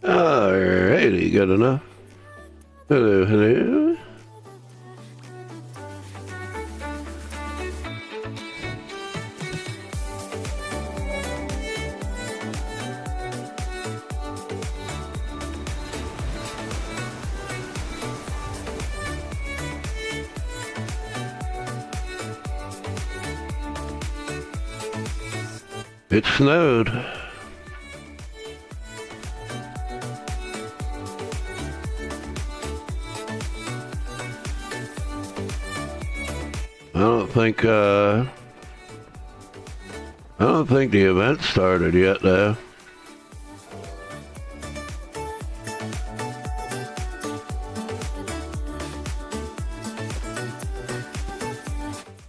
Alrighty, good enough. Hello, hello. It snowed. I don't think the event started yet, though.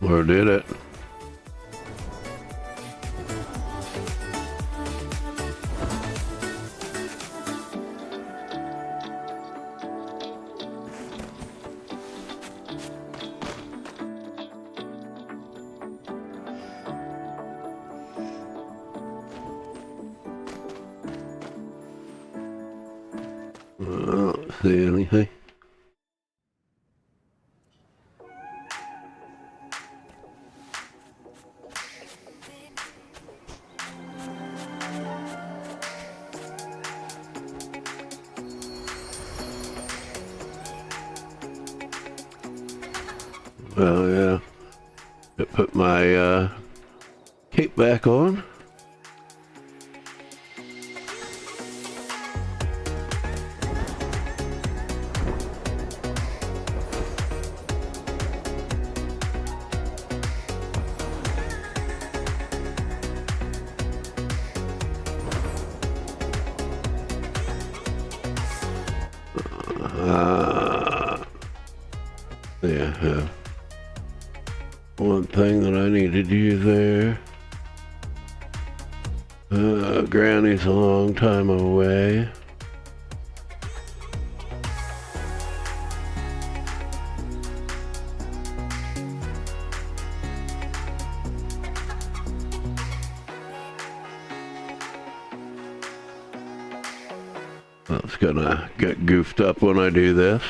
Or did it? I don't see anything. Well, yeah. I put my cape back on. Yeah. One thing that I need to do there. Granny's a long time away. That's gonna get goofed up when I do this.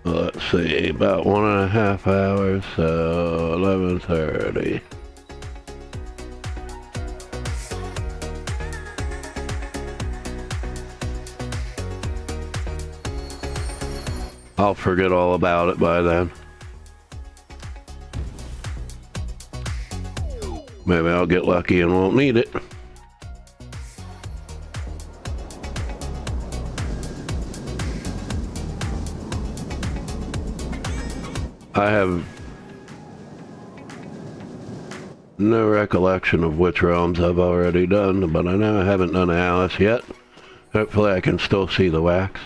Let's see, about 1.5 hours, so 11:30. I'll forget all about it by then. Maybe I'll get lucky and won't need it. I have no recollection of which realms I've already done, but I know I haven't done Alice yet. Hopefully I can still see the wax.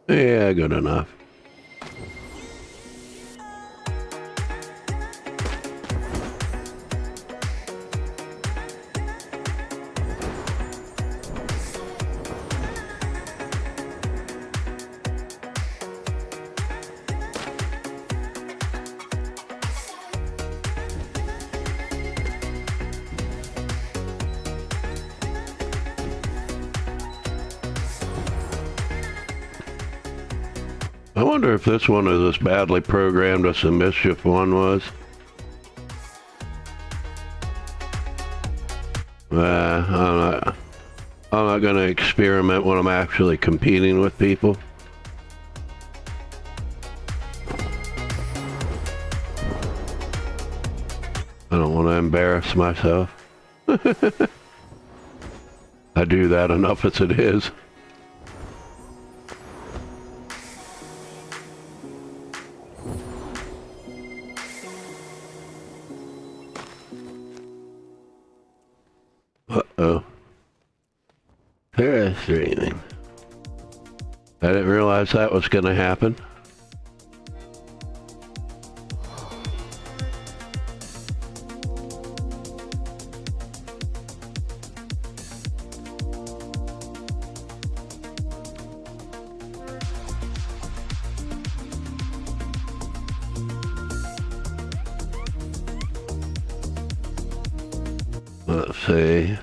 Yeah, good enough. I wonder if this one is as badly programmed as the Mischief one was. I'm not gonna experiment when I'm actually competing with people. I don't want to embarrass myself. I do that enough as it is. Uh-oh. Terra streaming. I didn't realize that was gonna happen. Let's see.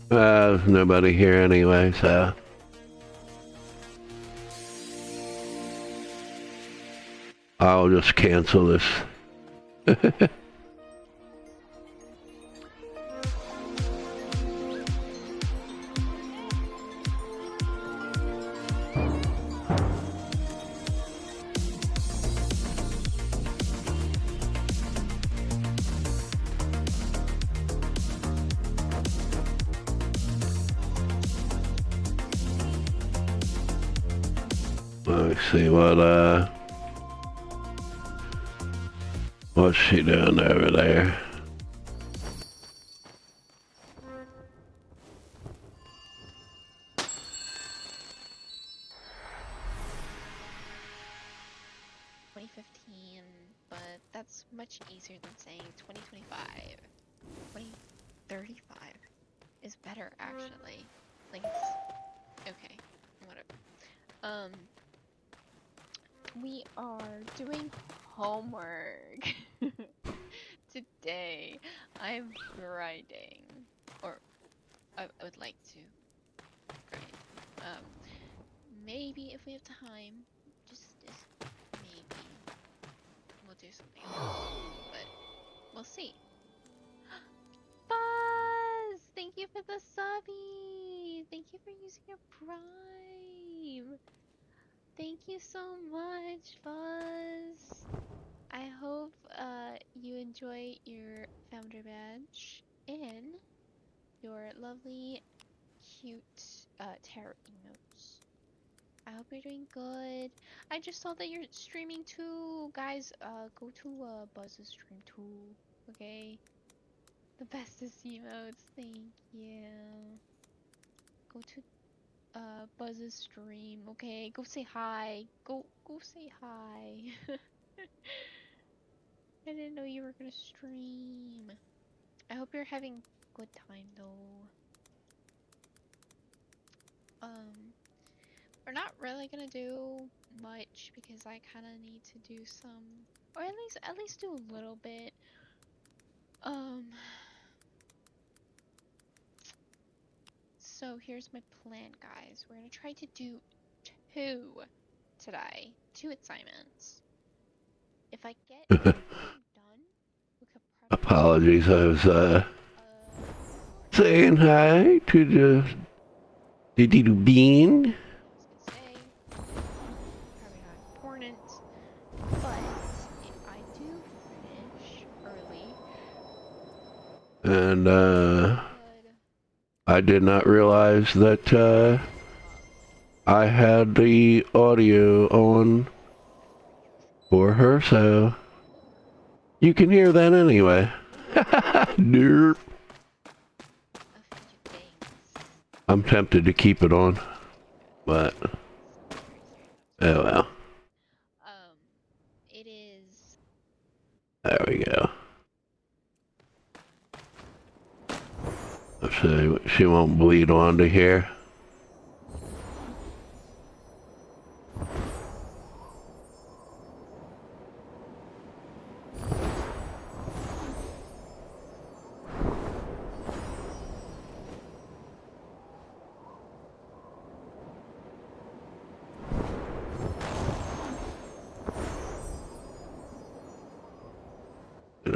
There's nobody here anyway, so. I'll just cancel this. Let's see what's she doing over there? But that's much easier than saying 2025. 2035 is better, actually. Like, it's... okay, whatever. We are doing homework today. I'm grinding, or I would like to grind. Maybe if we have time, just maybe we'll do something else, but we'll see. Buzz! Thank you for the subby! Thank you for using your Prime! Thank you so much, Buzz! I hope you enjoy your founder badge and your lovely, cute tarot emotes. I hope you're doing good. I just saw that you're streaming too. Guys, go to Buzz's stream too, okay? The bestest emotes, thank you. Go to Buzz's stream, okay? Go say hi. Go say hi. I didn't know you were gonna stream. I hope you're having a good time though. We're not really gonna do much because I kind of need to do some, or at least do a little bit. So here's my plan, guys. We're gonna try to do two today, 2 assignments. If I get done, we could probably... Apologies, I was saying hi to the bean. Say, probably not important, but if I do finish early, And I did not realize that I had the audio on for her, so you can hear that anyway. Derp. I'm tempted to keep it on, but oh well. It is... There we go. So she won't bleed onto here.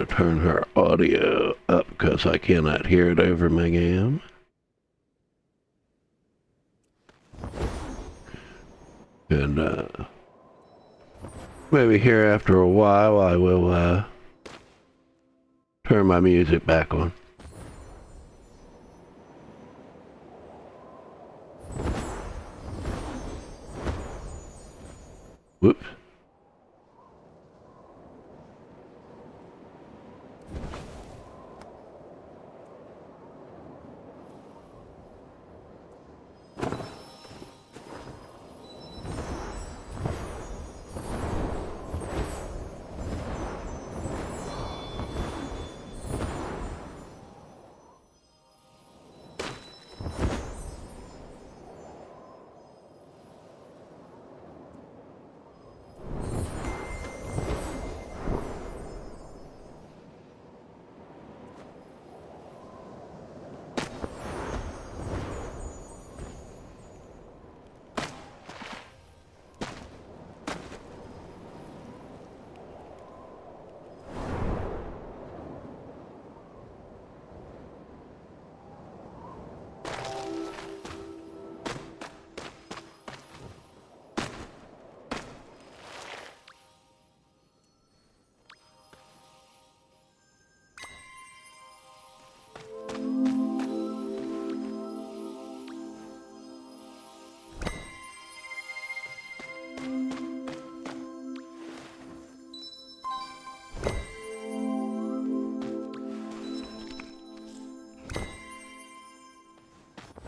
to turn her audio up because I cannot hear it over my game. And maybe here after a while I will turn my music back on. Whoops.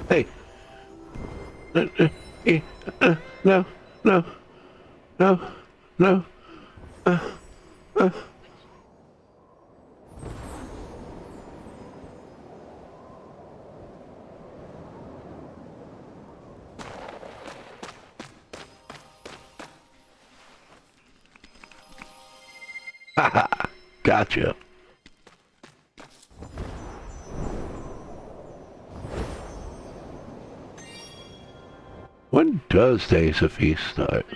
Hey. No, no, no, no. Haha, gotcha. When does Days of Feast start?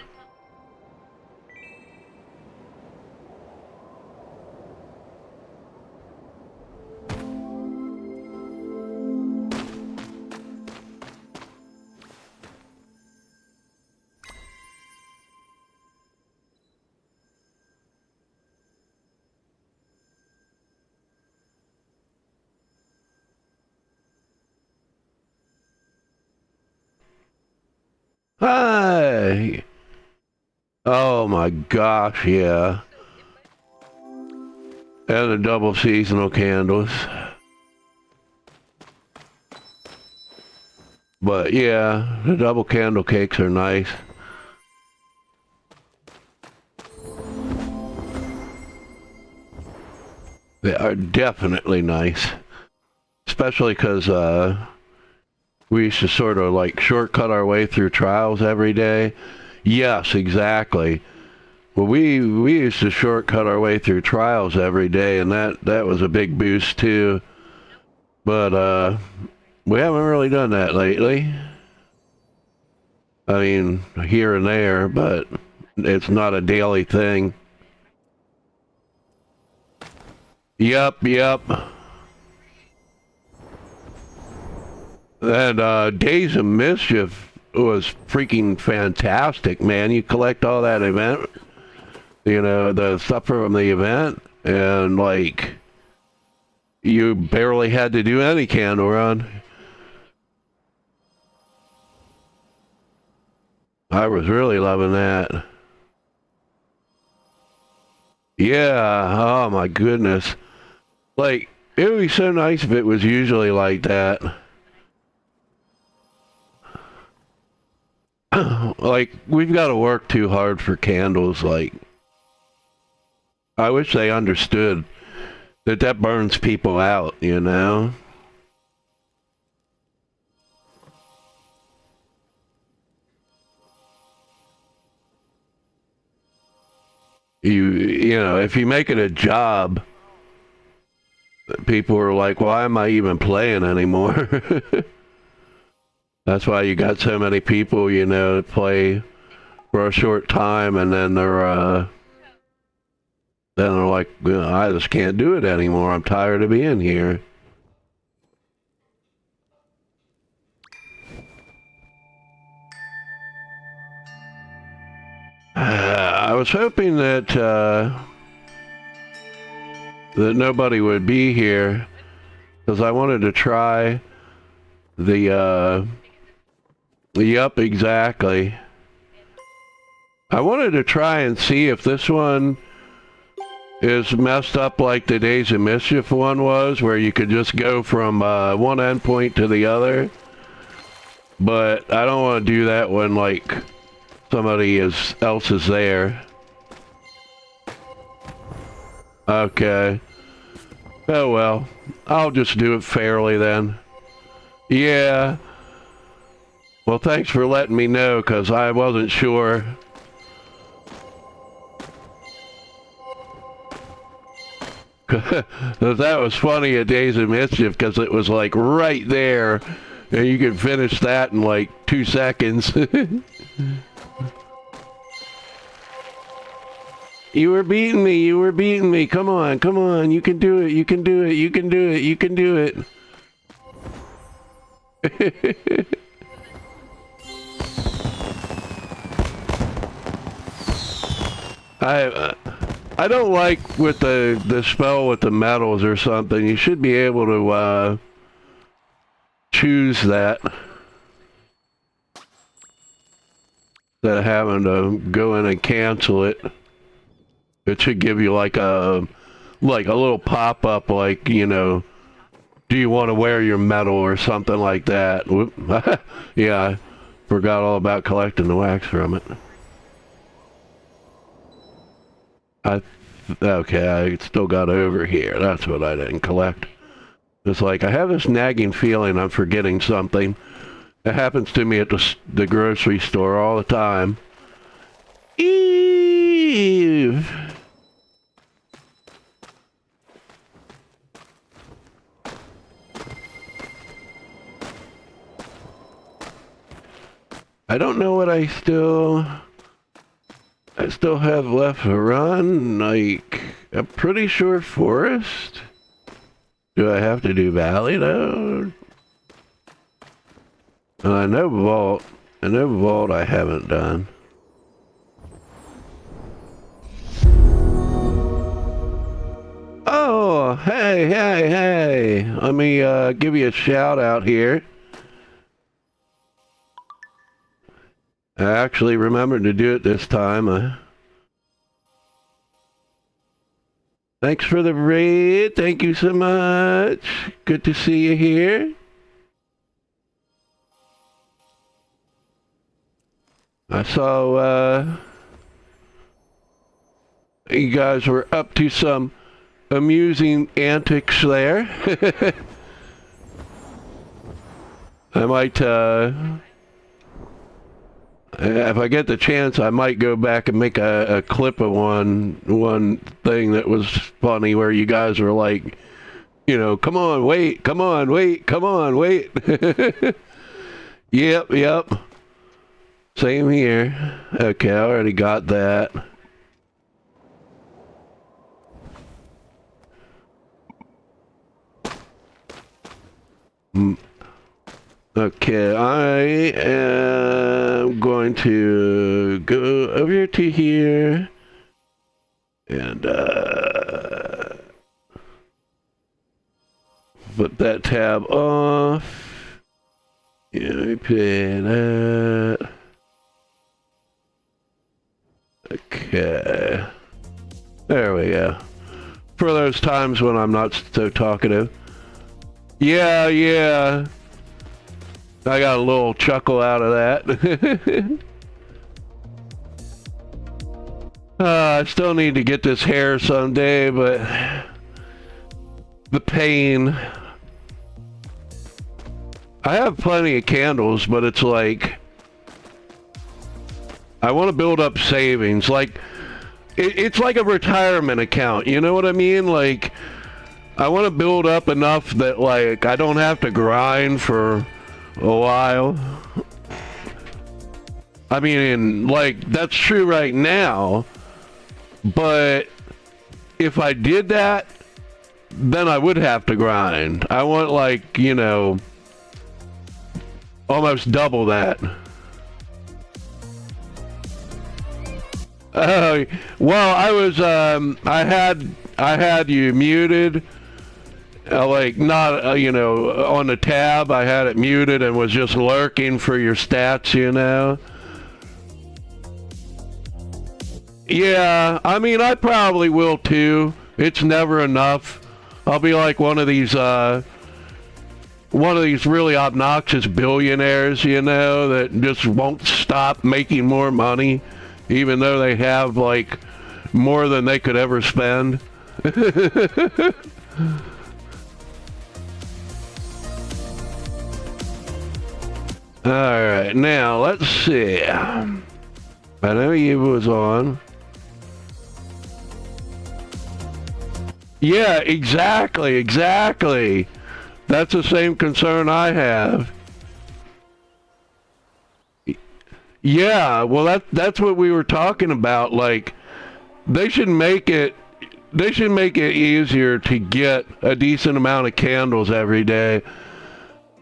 Hi! Oh my gosh, yeah. And the double seasonal candles. But yeah, the double candle cakes are nice. They are definitely nice. Especially because we used to sort of like shortcut our way through trials every day. Yes, exactly. Well, we used to shortcut our way through trials every day, and that was a big boost too. But we haven't really done that lately. I mean, here and there, but it's not a daily thing. Yep. And Days of Mischief was freaking fantastic, man. You collect all that event, you know, the stuff from the event, and like, you barely had to do any candle run. I was really loving that. Yeah, oh my goodness. Like, it would be so nice if it was usually like that. Like, we've got to work too hard for candles. Like, I wish they understood that burns people out, you know? You know, if you make it a job, people are like, why am I even playing anymore? That's why you got so many people, you know, that play for a short time and then they're Then they're like, "Well, I just can't do it anymore. I'm tired of being here." I was hoping that that nobody would be here because I wanted to try the Yup, exactly. I wanted to try and see if this one is messed up like the Days of Mischief one was, where you could just go from one endpoint to the other. But I don't want to do that when like somebody else is there. Okay. Oh well. I'll just do it fairly then. Yeah. Well, thanks for letting me know, because I wasn't sure. That was funny at Days of Mischief, because it was like right there, and you could finish that in like 2 seconds. You were beating me, you were beating me. Come on, come on, you can do it, you can do it, you can do it, you can do it. I don't like with the spell with the metals or something. You should be able to choose that instead of having to go in and cancel it. It should give you like a little pop-up, like, you know, do you want to wear your medal or something like that. Whoop. Yeah, I forgot all about collecting the wax from it. Okay, I still got over here. That's what I didn't collect. It's like, I have this nagging feeling I'm forgetting something. It happens to me at the grocery store all the time. Eve! I don't know what I still have left to run. Like, I'm pretty sure forest. Do I have to do valley though? I know vault. I know vault I haven't done. Oh, hey, hey, hey. Let me give you a shout out here. I actually remembered to do it this time. Thanks for the raid. Thank you so much. Good to see you here. I saw you guys were up to some amusing antics there. I might if I get the chance, I might go back and make a clip of one thing that was funny, where you guys were like, you know, come on, wait, come on, wait, come on, wait. Yep. Same here. Okay, I already got that. Okay, I am going to go over to here and put that tab off. Yeah, play that. Okay. There we go. For those times when I'm not so talkative. Yeah. I got a little chuckle out of that. I still need to get this hair someday, but the pain. I have plenty of candles, but it's like, I want to build up savings. Like, it's like a retirement account, you know what I mean? Like, I want to build up enough that, like, I don't have to grind for a while. I mean, like, that's true right now, but if I did that, then I would have to grind. I want like, you know, almost double that. Well, I was, I had you muted, like not, you know, on the tab. I had it muted and was just lurking for your stats, you know. Yeah, I mean, I probably will too. It's never enough. I'll be like one of these really obnoxious billionaires, you know, that just won't stop making more money, even though they have like more than they could ever spend. Alright, now let's see. I know you was on. Yeah, exactly. That's the same concern I have. Yeah, well that's what we were talking about. Like, they should make it easier to get a decent amount of candles every day.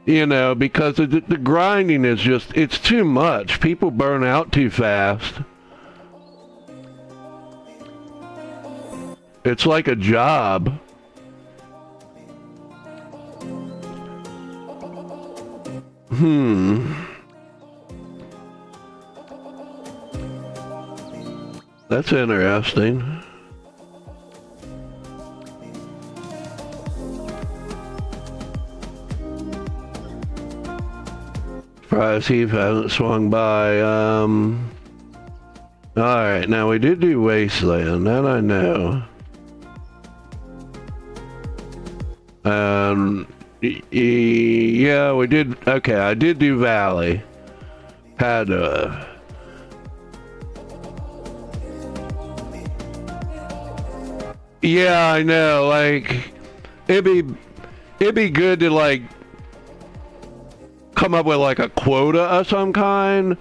You know, because the grinding is just, it's too much. People burn out too fast. It's like a job. That's interesting. Surprised Heath hasn't swung by. Alright, now we did do Wasteland, that I know. Yeah, we did. Okay, I did do Valley. Had to. Yeah, I know. Like, it'd be good to like come up with like a quota of some kind,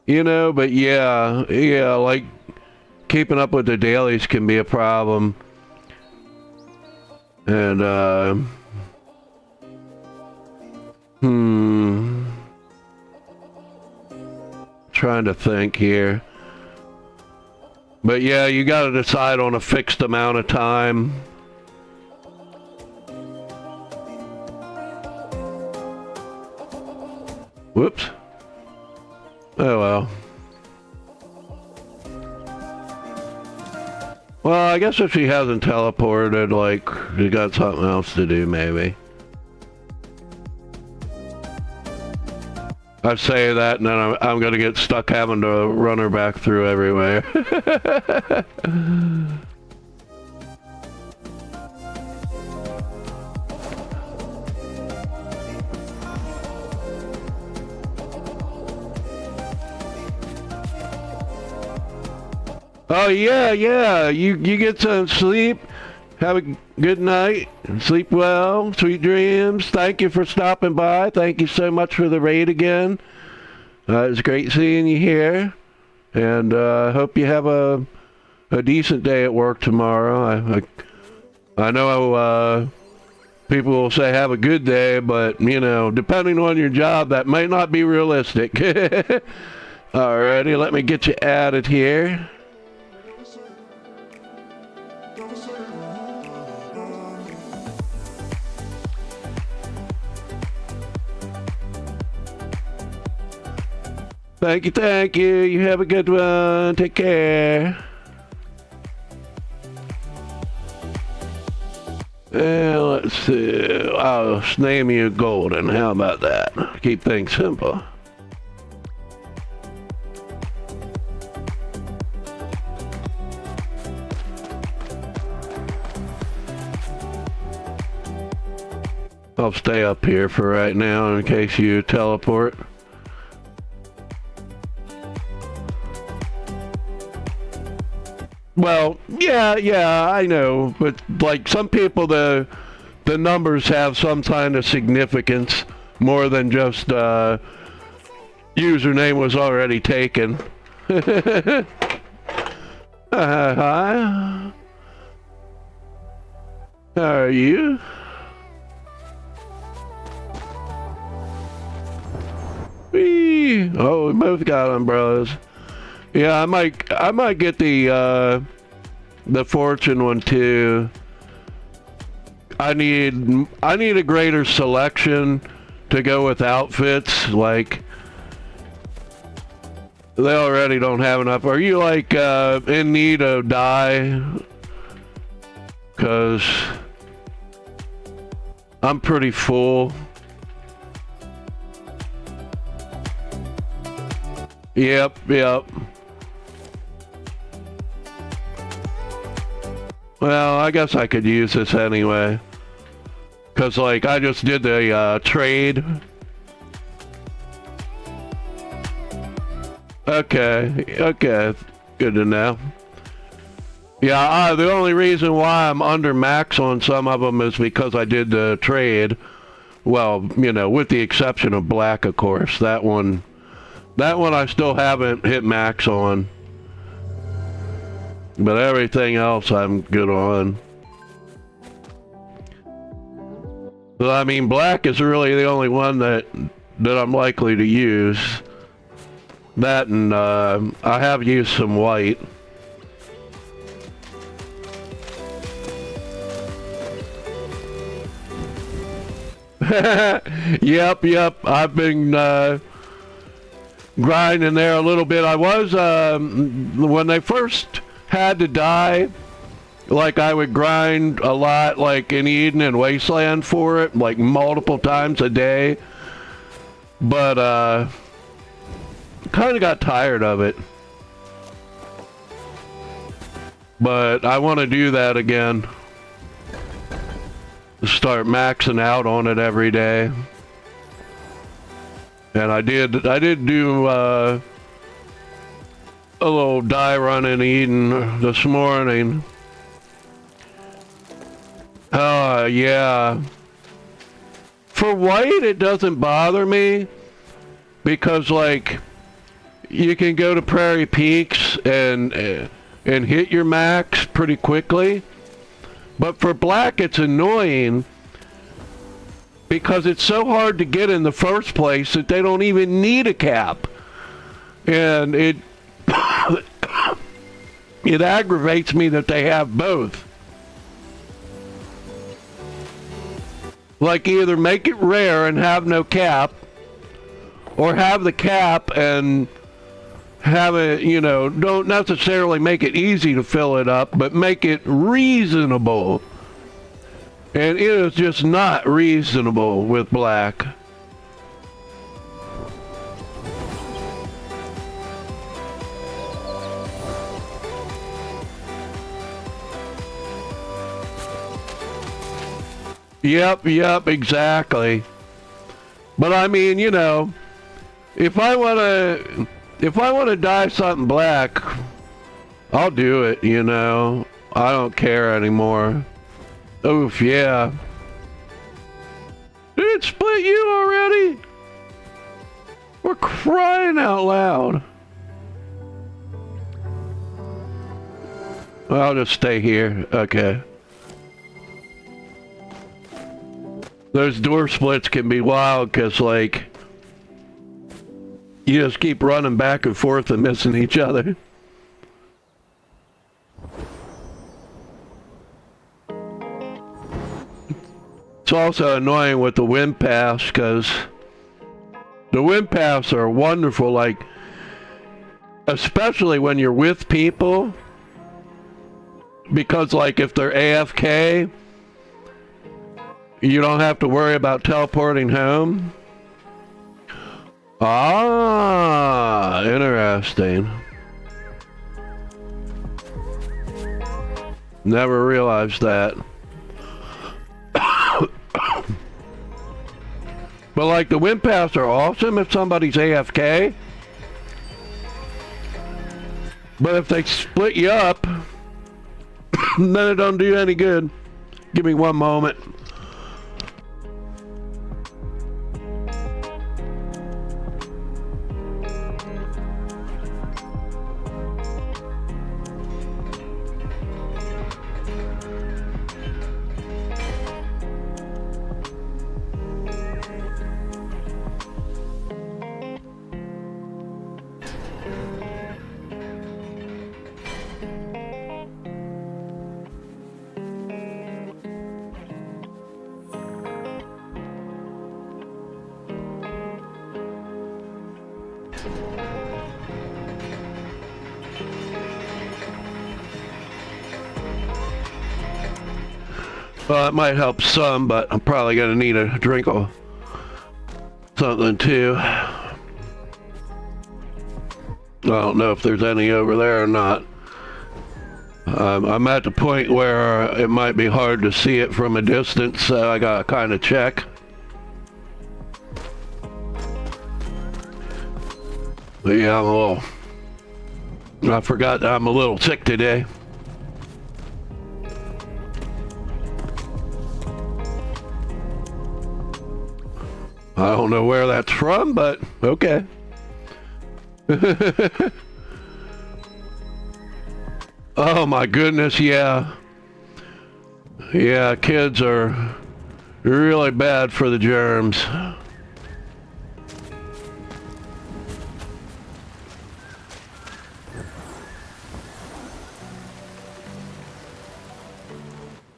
you know. But yeah, like keeping up with the dailies can be a problem. And trying to think here. But yeah, you got to decide on a fixed amount of time. Whoops. Oh well. Well, I guess if she hasn't teleported, like, she got something else to do, maybe. I say that, and then I'm gonna get stuck having to run her back through everywhere. Oh yeah. You get some sleep. Have a good night. Sleep well. Sweet dreams. Thank you for stopping by. Thank you so much for the raid again. It's great seeing you here. And hope you have a decent day at work tomorrow. I know people will say have a good day, but you know, depending on your job, that might not be realistic. Alrighty, let me get you added here. Thank you. You have a good one. Take care. Let's see. I'll name you Golden. How about that? Keep things simple. I'll stay up here for right now in case you teleport. Well, yeah, I know, but like some people, the numbers have some kind of significance more than just username was already taken. Hi. How are you? Whee! Oh, we both got umbrellas. Yeah, I might get the fortune one too. I need a greater selection to go with outfits. Like they already don't have enough. Are you like in need of dye? Cause I'm pretty full. Yep. Well, I guess I could use this anyway. Cause like I just did the trade. Okay, good to know. Yeah, the only reason why I'm under max on some of them is because I did the trade. Well, you know, with the exception of black, of course. That one I still haven't hit max on. But everything else I'm good on. So, I mean, black is really the only one that I'm likely to use. That and I have used some white. Yep. I've been grinding there a little bit. I was when they first had to die, like I would grind a lot, like in Eden and Wasteland for it, like multiple times a day. But kind of got tired of it. But I want to do that again. Start maxing out on it every day. And I did do a little dye run in Eden this morning. Yeah. For white, it doesn't bother me because like you can go to Prairie Peaks and hit your max pretty quickly. But for black, it's annoying because it's so hard to get in the first place that they don't even need a cap. And it it aggravates me that they have both. Like either make it rare and have no cap, or have the cap and have it, you know, don't necessarily make it easy to fill it up, but make it reasonable. And it is just not reasonable with black. Yep, exactly. But I mean, you know, if I want to dye something black, I'll do it, you know. I don't care anymore. Oof, yeah. Did it split you already? We're crying out loud. Well, I'll just stay here. Okay. Those door splits can be wild because, like, you just keep running back and forth and missing each other. It's also annoying with the wind paths because the wind paths are wonderful, like, especially when you're with people, because, like, if they're AFK, you don't have to worry about teleporting home. Ah, interesting. Never realized that. But like the wind paths are awesome if somebody's AFK. But if they split you up, then it don't do any good. Give me one moment. Well, it might help some, but I'm probably gonna need a drink of something too. I don't know if there's any over there or not. I'm at the point where it might be hard to see it from a distance, so I gotta kind of check. But yeah, I forgot that I'm a little sick today. I don't know where that's from, but okay. Oh my goodness, yeah. Yeah, kids are really bad for the germs.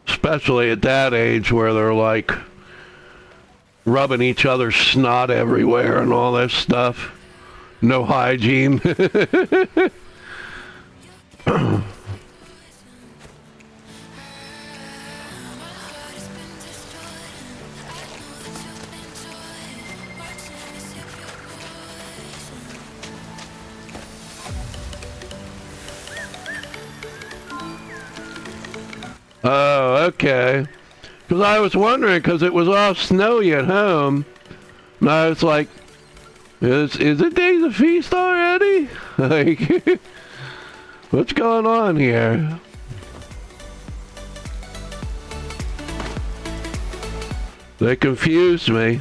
Especially at that age where they're like rubbing each other's snot everywhere and all this stuff. No hygiene. Oh, okay. Because I was wondering, because it was all snowy at home, and I was like, is it Days of Feast already? Like, what's going on here? They confused me.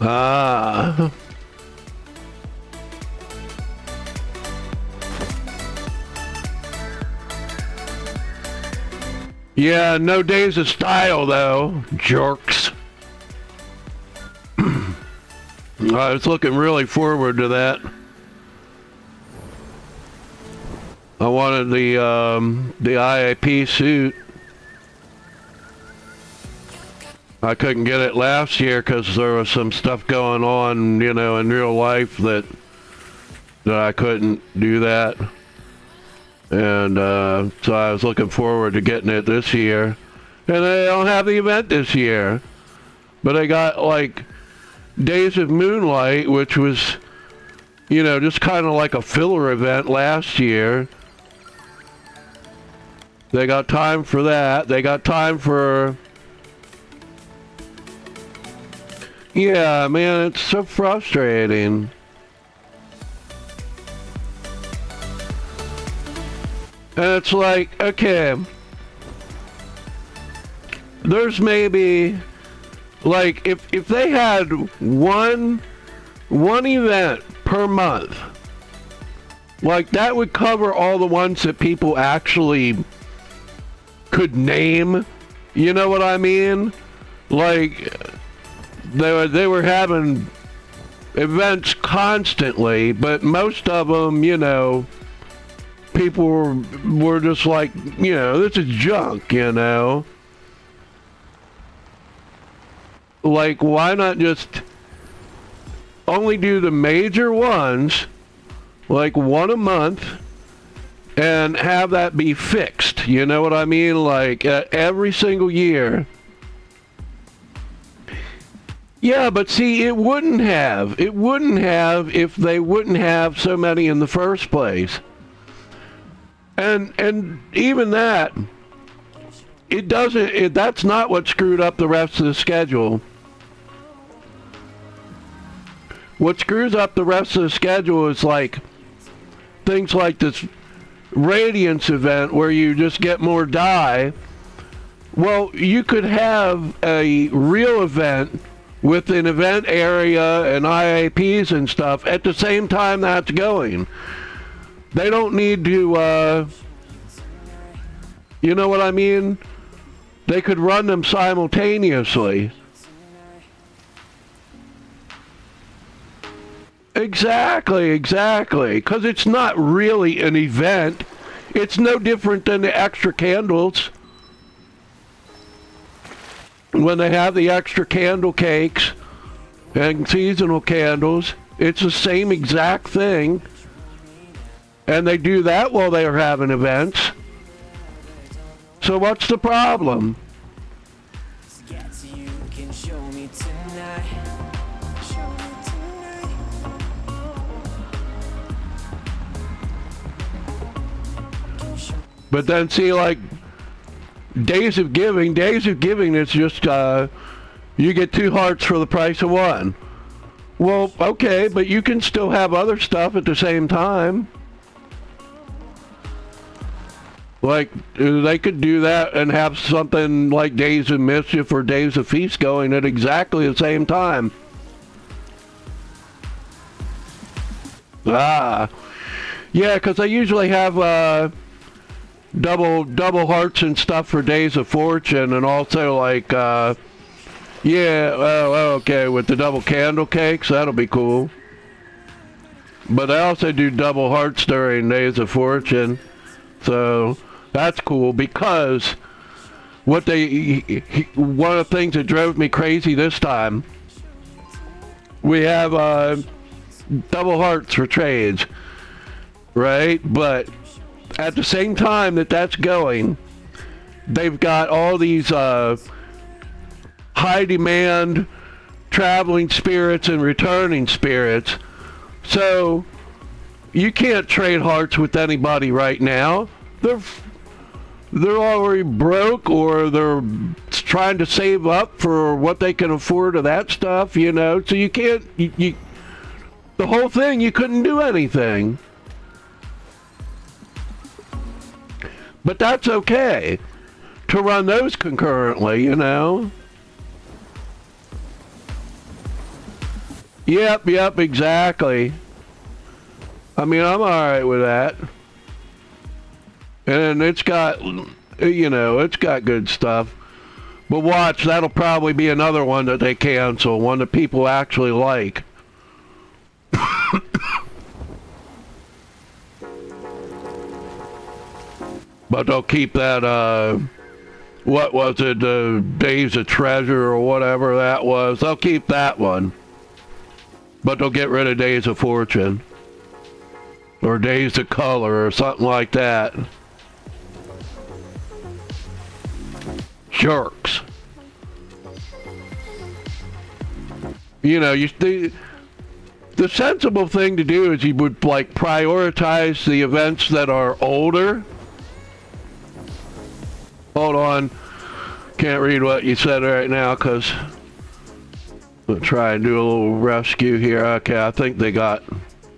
Ah. Yeah, no Days of Style though, jerks. I was looking really forward to that. I wanted the IAP suit. I couldn't get it last year because there was some stuff going on, you know, in real life that I couldn't do that. And so I was looking forward to getting it this year. And they don't have the event this year. But they got like Days of Moonlight, which was, you know, just kind of like a filler event last year. They got time for that. They got time for... Yeah, man, it's so frustrating. And it's like, okay, there's maybe, like, if they had one event per month, like, that would cover all the ones that people actually could name, you know what I mean? Like, they were having events constantly, but most of them, you know, people were just like, you know, this is junk, you know? Like, why not just only do the major ones, like one a month, and have that be fixed, you know what I mean? Like, every single year. Yeah, but see, it wouldn't have if they wouldn't have so many in the first place. And even that, it doesn't, that's not what screwed up the rest of the schedule. What screws up the rest of the schedule is like things like this Radiance event where you just get more dye. Well, you could have a real event with an event area and IAPs and stuff at the same time that's going. They don't need to, you know what I mean? They could run them simultaneously. Exactly. Because it's not really an event. It's no different than the extra candles. when they have the extra candle cakes and seasonal candles, it's the same exact thing. And they do that while they are having events. So what's the problem? But then see, like, Days of Giving is just, you get 2 hearts for the price of 1. Well, okay, but you can still have other stuff at the same time. Like, they could do that and have something like Days of Mischief or Days of Feast going at exactly the same time. Yeah, because they usually have, double hearts and stuff for Days of Fortune, and also like okay, with the double candle cakes, that'll be cool. But they also do double hearts during Days of Fortune, so that's cool. Because one of the things that drove me crazy this time, we have double hearts for trades, right? But at the same time that that's going, they've got all these high demand traveling spirits and returning spirits. So you can't trade hearts with anybody right now. They're already broke, or they're trying to save up for what they can afford of that stuff, you know. So you can't, the whole thing, you couldn't do anything. But that's okay to run those concurrently, you know? Yep, exactly. I mean, I'm alright with that. And it's got, you know, it's got good stuff. But watch, that'll probably be another one that they cancel, one that people actually like. But they'll keep that, what was it, Days of Treasure or whatever that was. They'll keep that one. But they'll get rid of Days of Fortune. Or Days of Color or something like that. Jerks. You know, the sensible thing to do is you would, like, prioritize the events that are older. Hold on. Can't read what you said right now because we'll try and do a little rescue here. Okay, I think they got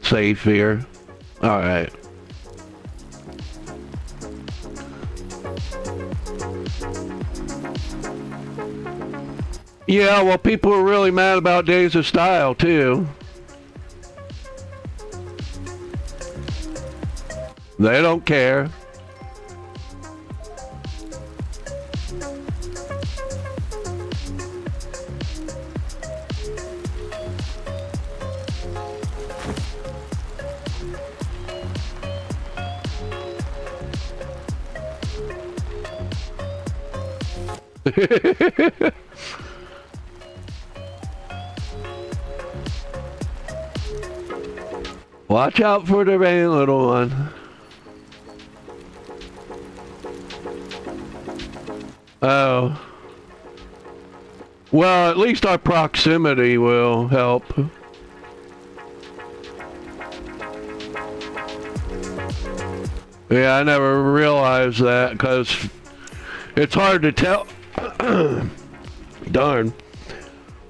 safe here. Alright. Yeah, well, people are really mad about Days of Style, too. They don't care. Watch out for the rain, little one. Oh. Well, at least our proximity will help. Yeah, I never realized that because it's hard to tell. Darn.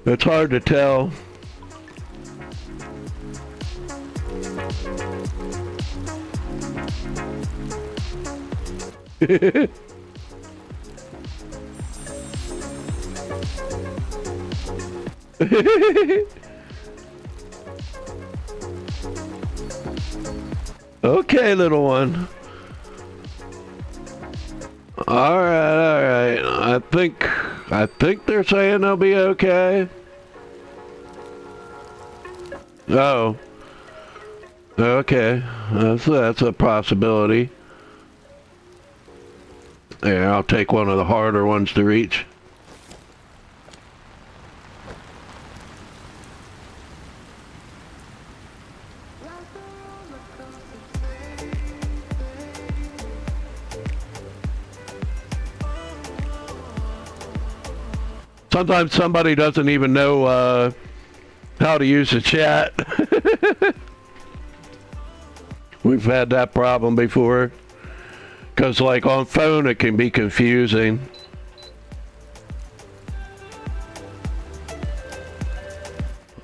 It's hard to tell. Okay, little one. Alright. I think they're saying they'll be okay. Oh. Okay. That's a possibility. Yeah, I'll take one of the harder ones to reach. Sometimes somebody doesn't even know how to use the chat. We've had that problem before. Because like on phone it can be confusing.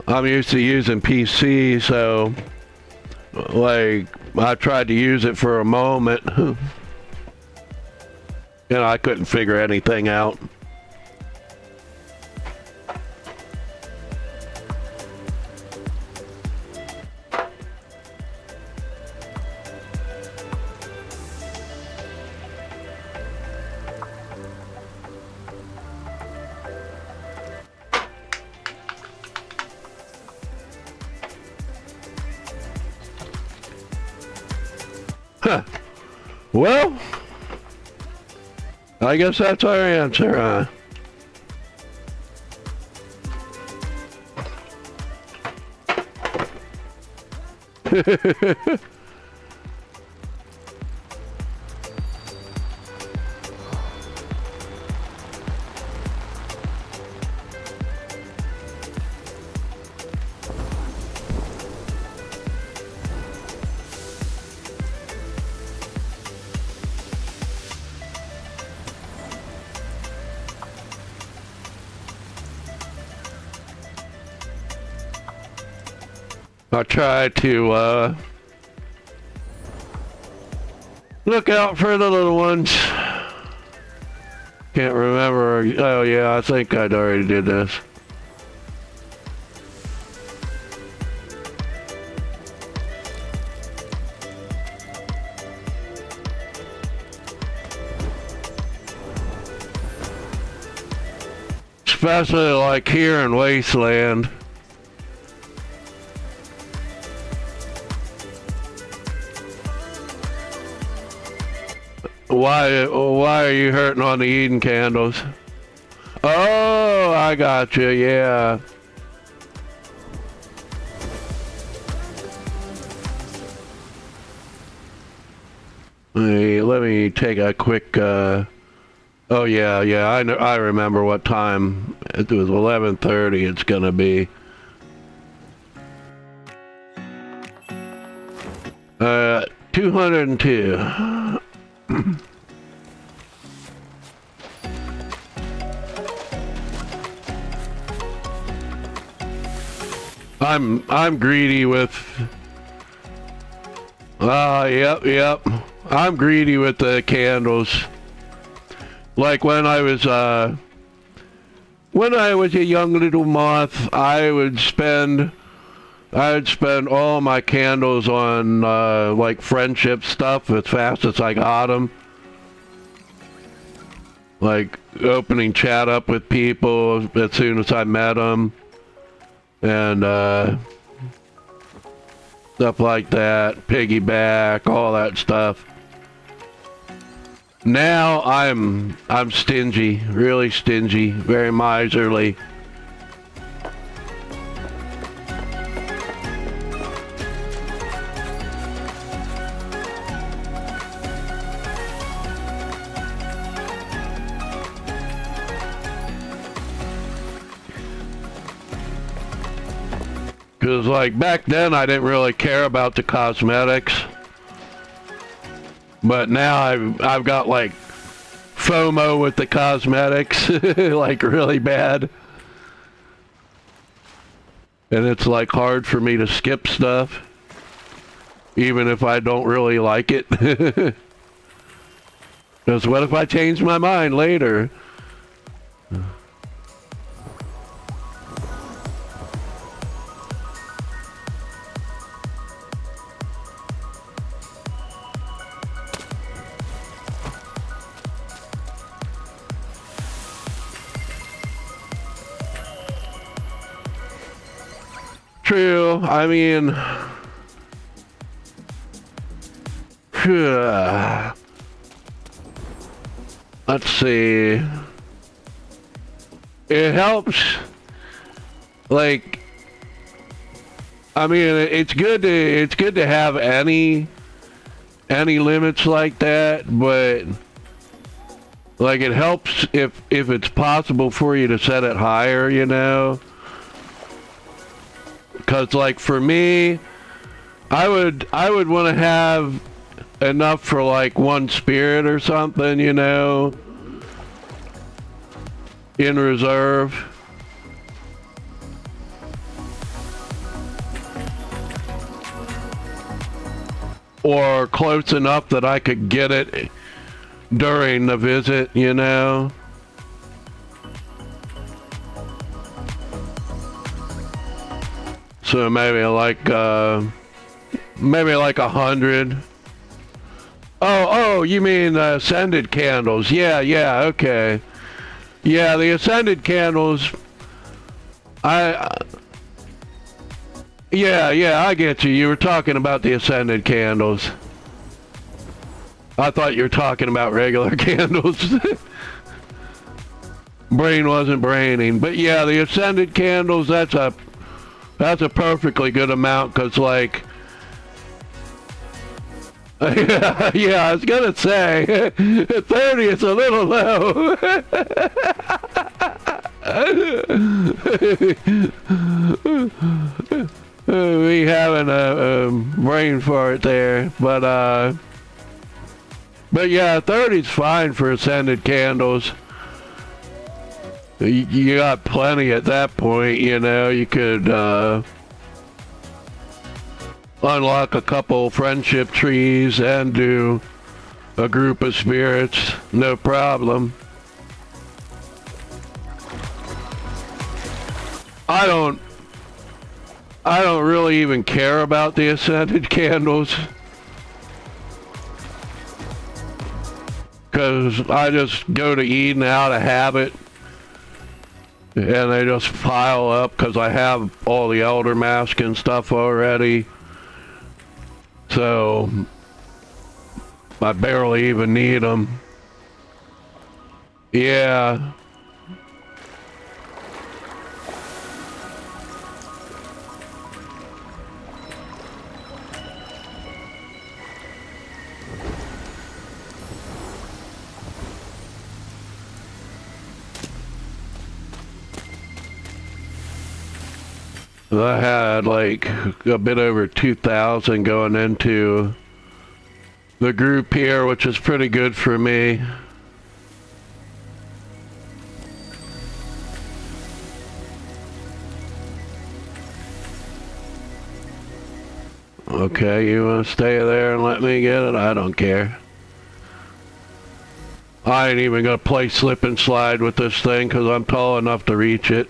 I'm used to using PC, so like I tried to use it for a moment. And I couldn't figure anything out. Huh. Well, I guess that's our answer, huh? I try to look out for the little ones. Can't remember. Oh yeah, I think I'd already did this. Especially like here in Wasteland. Why are you hurting on the Eden candles? Oh, I got you, yeah. Let me take a quick, oh yeah, I remember what time. It was 11:30 it's gonna be. 202. I'm greedy with yep. I'm greedy with the candles. Like when I was a young little moth, I would spend all my candles on like friendship stuff as fast as I got them. Like opening chat up with people as soon as I met them. And stuff like that, piggyback, all that stuff. Now I'm stingy, really stingy, very miserly. Because like back then I didn't really care about the cosmetics, but now I've got like FOMO with the cosmetics, like really bad, and it's like hard for me to skip stuff, even if I don't really like it. Because what if I change my mind later? True, I mean, let's see. It helps, like, I mean, it's good to have any limits like that, but Like, it helps if it's possible for you to set it higher, you know? Because, like, for me, I would want to have enough for, like, one spirit or something, you know? In reserve. Or close enough that I could get it during the visit, you know? So maybe like 100. Oh, you mean ascended candles? Yeah, okay. Yeah, the ascended candles. Yeah, I get you. You were talking about the ascended candles. I thought you were talking about regular candles. Brain wasn't braining, but yeah, the ascended candles. That's a perfectly good amount, cause like. Yeah, I was gonna say 30 is a little low. We having a brain fart there, but yeah, 30's fine for ascended candles. You got plenty at that point, you know. You could unlock a couple friendship trees and do a group of spirits, no problem. I don't really even care about the ascended candles, because I just go to Eden out of habit, and they just pile up because I have all the elder mask and stuff already. So I barely even need them. Yeah. I had like a bit over 2,000 going into the group here, which is pretty good for me. Okay, you want to stay there and let me get it? I don't care. I ain't even gonna play slip and slide with this thing because I'm tall enough to reach it.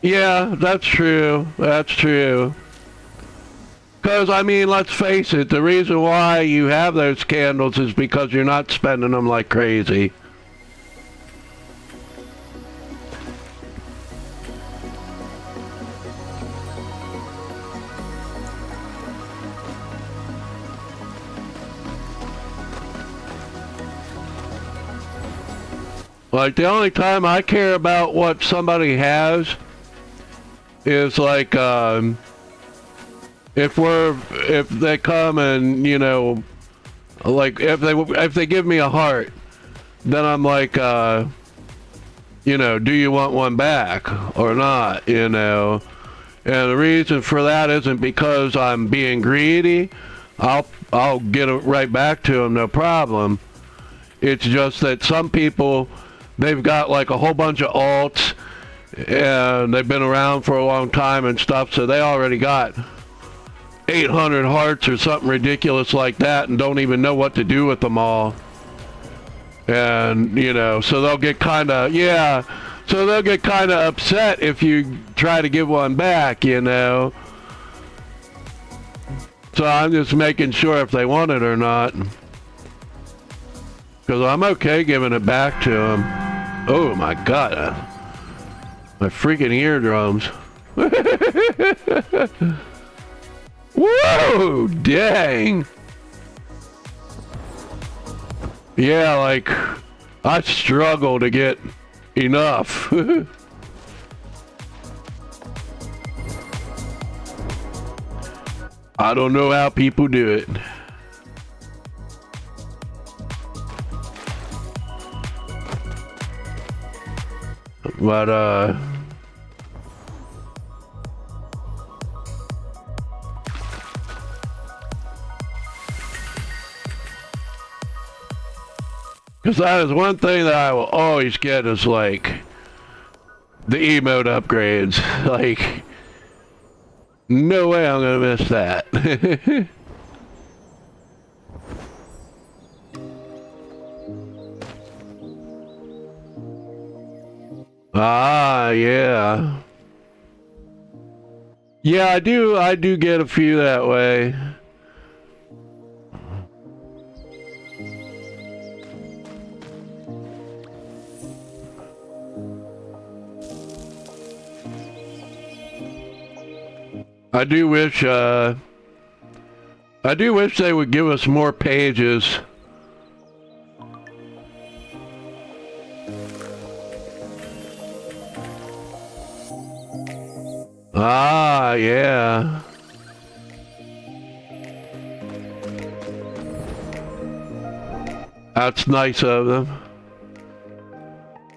Yeah, that's true. That's true. Because, I mean, let's face it, the reason why you have those candles is because you're not spending them like crazy. Like, the only time I care about what somebody has is like, if they come and, you know, like if they give me a heart, then I'm like, you know, do you want one back or not, you know? And the reason for that isn't because I'm being greedy. I'll get it right back to them, no problem. It's just that some people, they've got like a whole bunch of alts and they've been around for a long time and stuff, so they already got 800 hearts or something ridiculous like that and don't even know what to do with them all. And, you know, so they'll get kind of, yeah, so they'll get kind of upset if you try to give one back, you know. So I'm just making sure if they want it or not. Because I'm okay giving it back to them. Oh my God. My freaking eardrums. Whoa, dang. Yeah, like, I struggle to get enough. I don't know how people do it. But, because that is one thing that I will always get is like the emote upgrades. Like, no way I'm gonna miss that. Ah, yeah. Yeah, I do get a few that way. I do wish they would give us more pages. Ah, yeah. That's nice of them.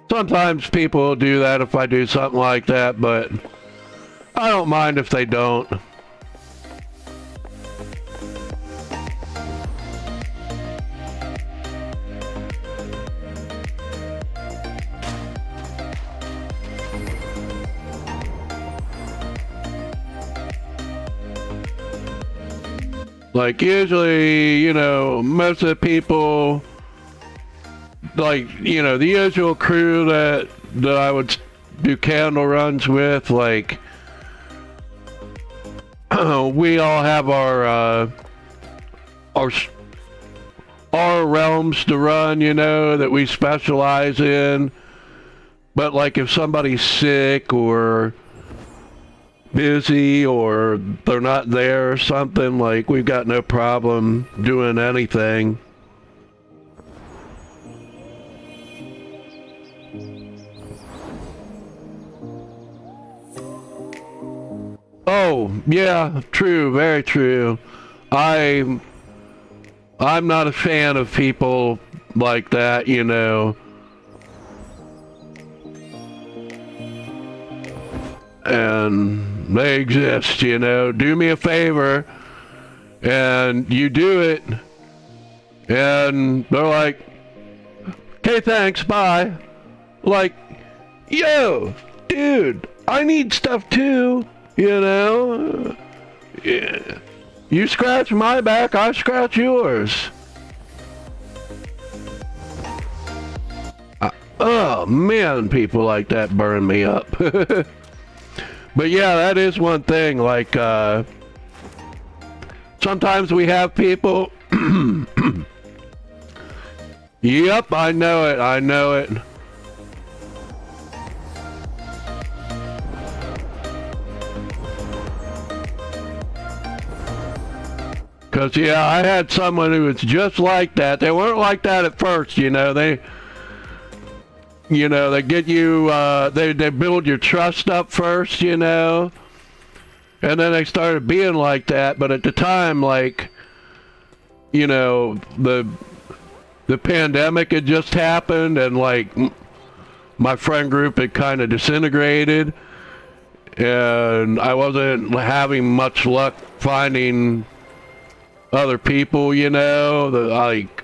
Sometimes people will do that if I do something like that, but I don't mind if they don't. Like usually, you know, most of the people, like, you know, the usual crew that I would do candle runs with, like, we all have our realms to run, you know, that we specialize in. But like if somebody's sick or busy or they're not there or something, like we've got no problem doing anything. Oh, yeah, true, very true. I'm not a fan of people like that, you know. And they exist, you know. Do me a favor and you do it and they're like, "Okay, thanks, bye." Like, yo, dude, I need stuff too, you know. Yeah. You scratch my back, I scratch yours. Oh man, people like that burn me up. But yeah, that is one thing, like, sometimes we have people, yep, I know it. Cause yeah, I had someone who was just like that. They weren't like that at first, you know, they get you, they build your trust up first, you know, and then they started being like that. But at the time, like, you know, the pandemic had just happened, and like my friend group had kind of disintegrated, and I wasn't having much luck finding other people, you know, like,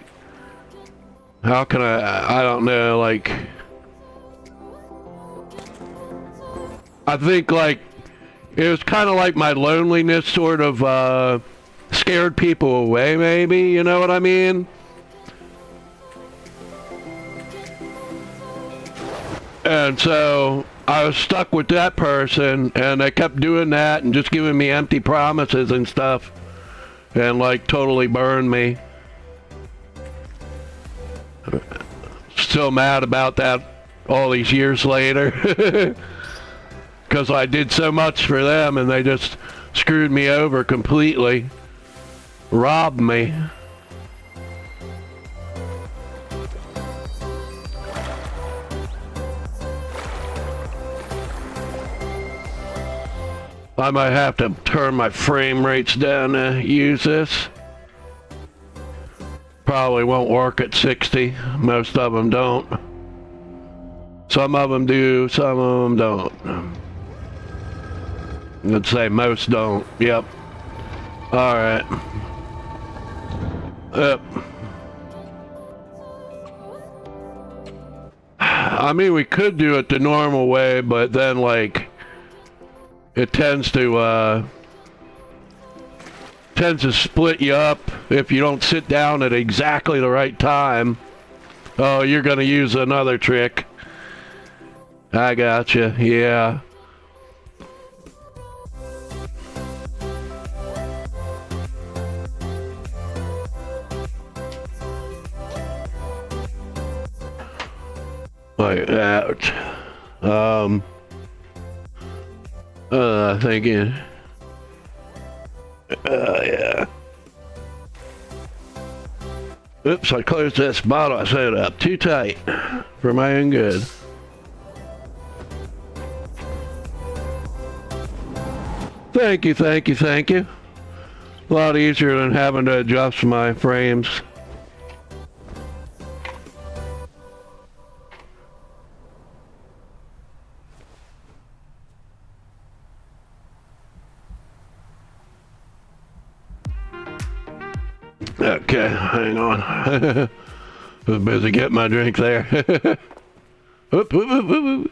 how can I don't know, like, I think like it was kind of like my loneliness sort of scared people away, maybe, you know what I mean? And so I was stuck with that person, and they kept doing that and just giving me empty promises and stuff, and like totally burned me. Still mad about that all these years later. Because I did so much for them and they just screwed me over completely. Robbed me. I might have to turn my frame rates down to use this. Probably won't work at 60. Most of them don't. Some of them do, some of them don't. Let's say most don't. Yep. Alright. Yep. I mean, we could do it the normal way, but then, like, it tends to split you up if you don't sit down at exactly the right time. Oh, you're gonna use another trick. I gotcha, yeah. Like that. Thinking. Yeah. Oops, I closed this bottle I set up too tight for my own good. Thank you, thank you, thank you. A lot easier than having to adjust my frames. Okay, hang on. I was busy getting my drink there. Oop, oop, oop, oop, oop.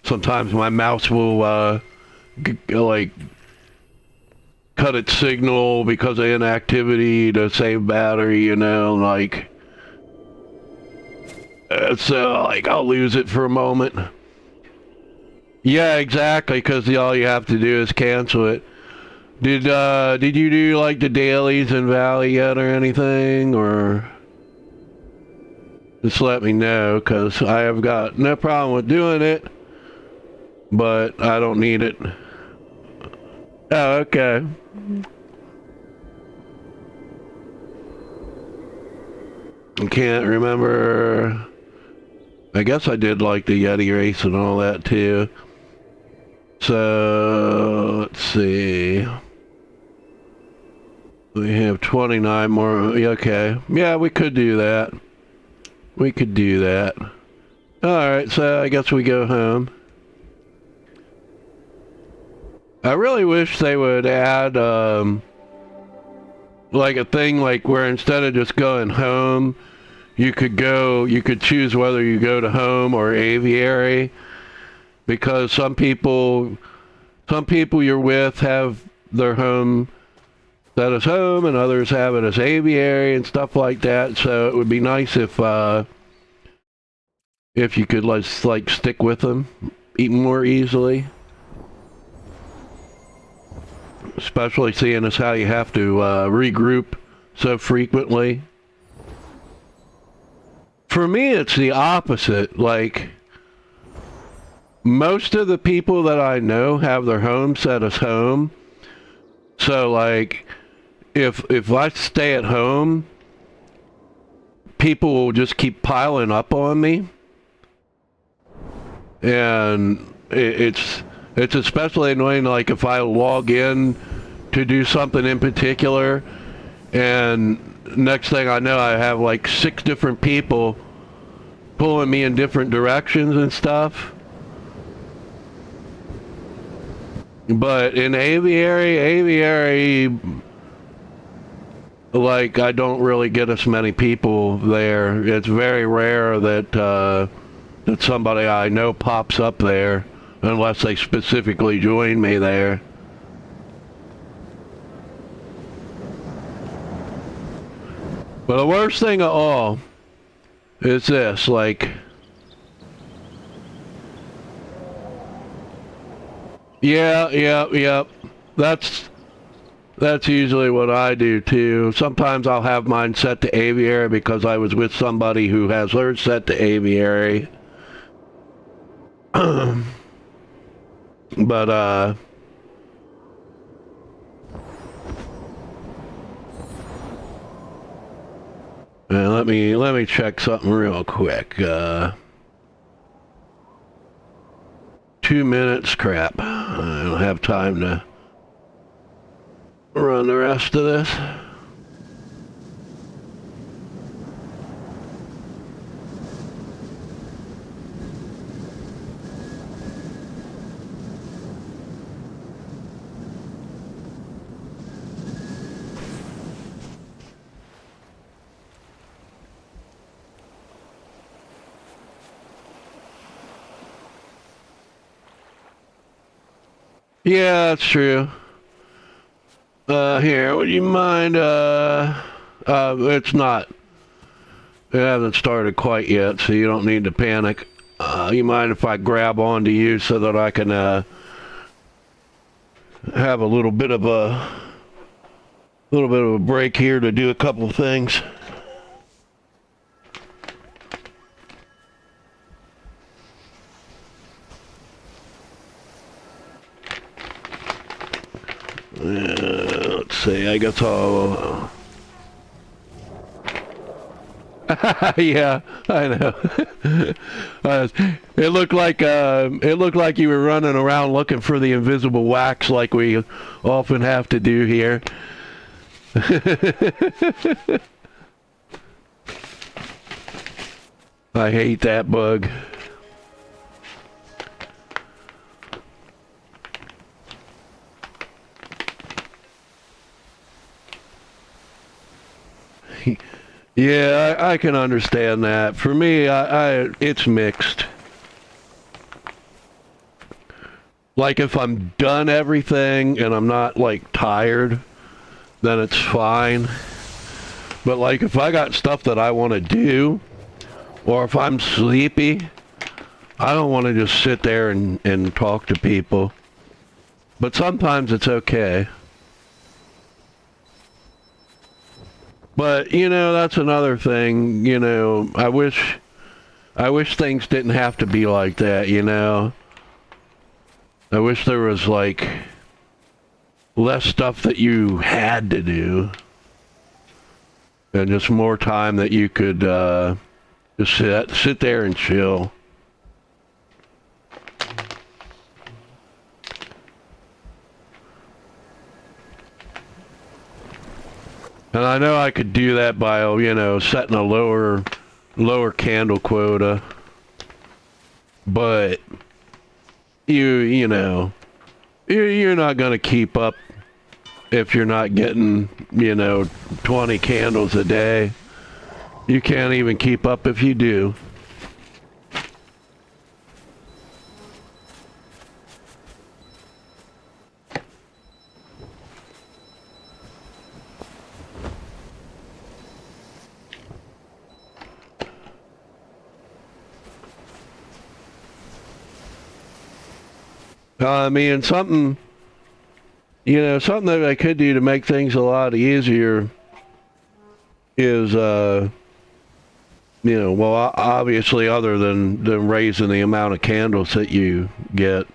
Sometimes my mouse will like cut its signal because of inactivity to save battery, you know, like so like I'll lose it for a moment. Yeah, exactly, because all you have to do is cancel it. Did you do like the dailies in Valley yet or anything, or just let me know, because I have got no problem with doing it, but I don't need it. Oh, okay. I can't remember. I guess I did like the Yeti race and all that too. So, let's see. We have 29 more. Okay. Yeah, we could do that. We could do that. Alright, so I guess we go home. I really wish they would add, like a thing like where instead of just going home, you could choose whether you go to home or aviary. Because some people you're with have their home set as home and others have it as aviary and stuff like that. So it would be nice if you could like stick with them even more easily. Especially seeing as how you have to regroup so frequently. For me, it's the opposite. Like, most of the people that I know have their home set as home. So like, if I stay at home, people will just keep piling up on me. And it's especially annoying, like if I log in to do something in particular, and next thing I know I have like 6 different people pulling me in different directions and stuff. But in aviary, like, I don't really get as many people there. It's very rare that somebody I know pops up there, unless they specifically join me there. But the worst thing of all is this, like, yeah. That's usually what I do too. Sometimes I'll have mine set to aviary because I was with somebody who has theirs set to aviary. But let me check something real quick. 2 minutes. Crap. I don't have time to run the rest of this. Yeah, that's true. Here, would you mind, it's not, it hasn't started quite yet, so you don't need to panic. You mind if I grab onto you so that I can, have a little bit of a break here to do a couple of things? Let's see, I guess I'll... yeah, I know. It looked like you were running around looking for the invisible wax like we often have to do here. I hate that bug. Yeah, I can understand that. For me, it's mixed. Like if I'm done everything and I'm not like tired, then it's fine. But like if I got stuff that I want to do, or if I'm sleepy, I don't want to just sit there and talk to people. But sometimes it's okay. But, you know, that's another thing, you know, I wish things didn't have to be like that, you know. I wish there was, like, less stuff that you had to do. And just more time that you could, just sit there and chill. And I know I could do that by, you know, setting a lower candle quota. But you know, you're not going to keep up if you're not getting, you know, 20 candles a day. You can't even keep up if you do. I mean, something that I could do to make things a lot easier is, you know, well, obviously other than raising the amount of candles that you get.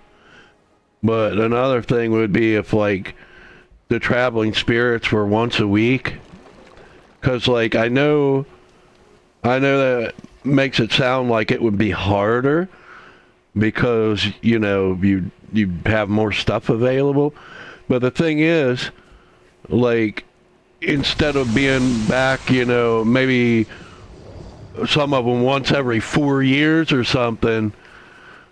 But another thing would be if, like, the traveling spirits were once a week. Because, like, I know that makes it sound like it would be harder because, you know, you have more stuff available. But the thing is, like, instead of being back, you know, maybe some of them once every 4 years or something,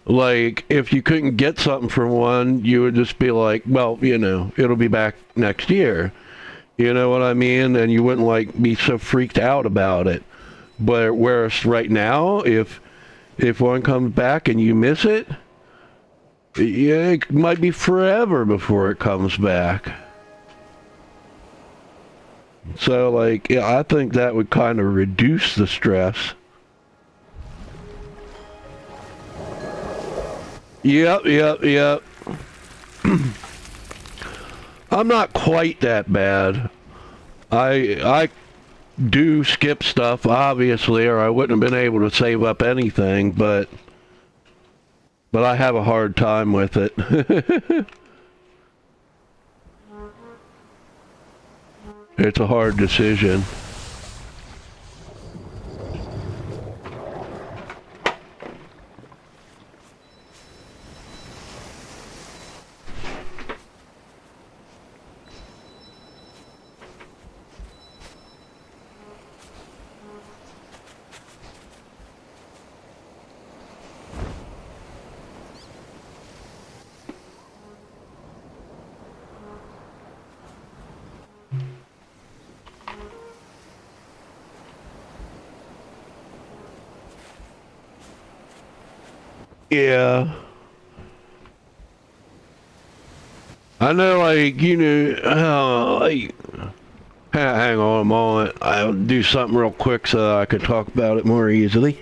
like, if you couldn't get something from one, you would just be like, well, you know, it'll be back next year. You know what I mean? And you wouldn't, like, be so freaked out about it. But whereas right now, if one comes back and you miss it, yeah, it might be forever before it comes back. So, like, yeah, I think that would kind of reduce the stress. Yep. I'm not quite that bad. I do skip stuff, obviously, or I wouldn't have been able to save up anything, but I have a hard time with it. It's a hard decision. Yeah. I know, like, like, hang on a moment. I'll do something real quick so that I can talk about it more easily.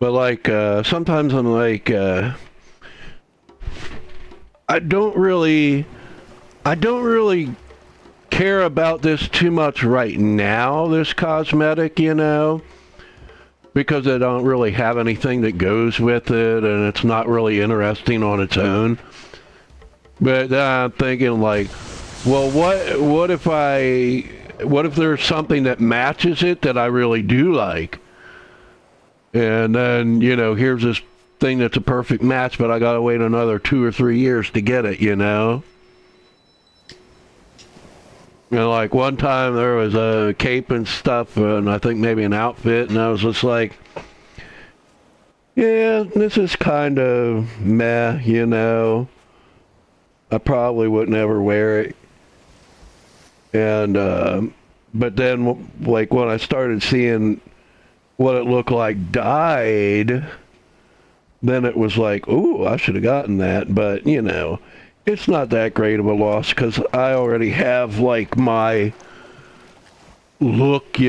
But like, sometimes I'm like, I don't really, I don't really care about this too much right now, this cosmetic, because I don't really have anything that goes with it, and it's not really interesting on its own. But then I'm thinking like, well, what if there's something that matches it that I really do like? And then, here's this thing that's a perfect match, but I gotta wait another 2 or 3 years to get it, like one time there was a cape and stuff, and I think maybe an outfit, and I was just like, yeah, this is kind of meh, I probably would never wear it. And, but then, like, when I started seeing what it looked like dyed, then it was like, ooh, I should have gotten that. But, it's not that great of a loss because I already have, like, my look, for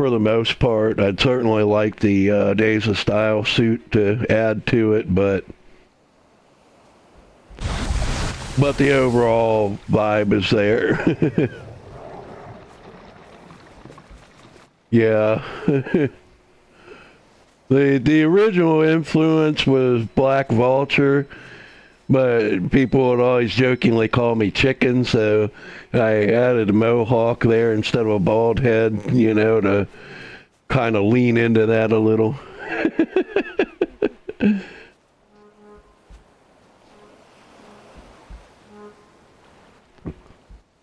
the most part. I'd certainly like the Days of Style suit to add to it, but the overall vibe is there. Yeah. The original influence was Black Vulture, but people would always jokingly call me Chicken, so I added a mohawk there instead of a bald head, to kind of lean into that a little.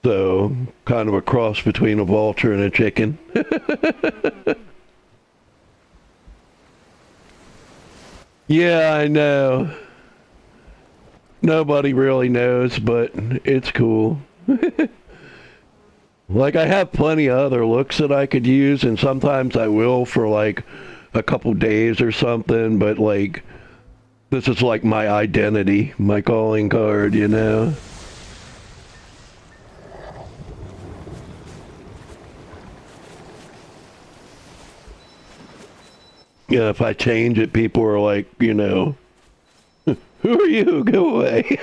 So, kind of a cross between a vulture and a chicken. Yeah, I know. Nobody really knows, but it's cool. Like, I have plenty of other looks that I could use, and sometimes I will for like a couple days or something, but like, this is like my identity, my calling card. Yeah, if I change it, people are like, who are you? Go away.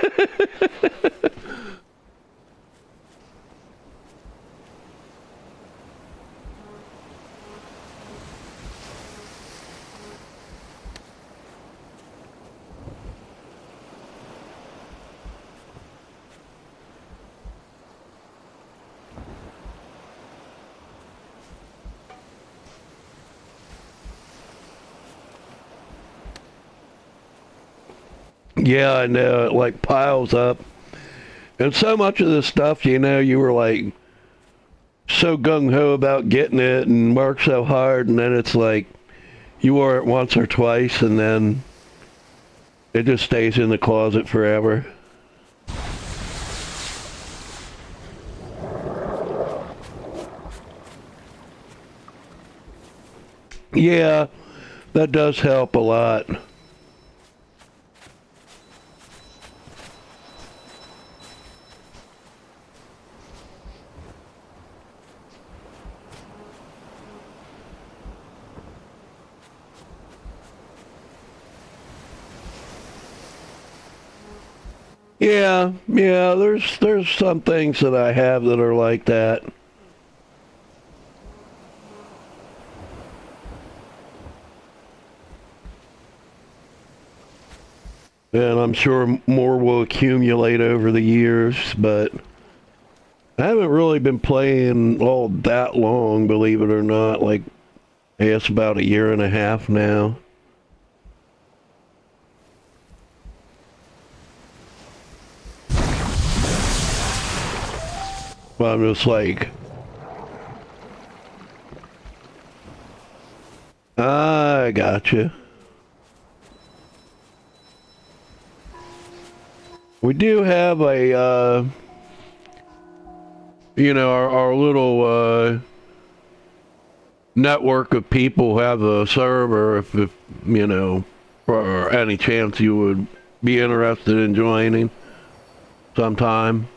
Yeah, I know. It like piles up. And so much of this stuff, you were like so gung ho about getting it and worked so hard, and then it's like you wore it once or twice, and then it just stays in the closet forever. Yeah, that does help a lot. Yeah, there's some things that I have that are like that. And I'm sure more will accumulate over the years, but I haven't really been playing all that long, believe it or not. Like, I guess about a year and a half now. But I'm just like, I gotcha. We do have a, our little, network of people have a server if, for any chance you would be interested in joining sometime.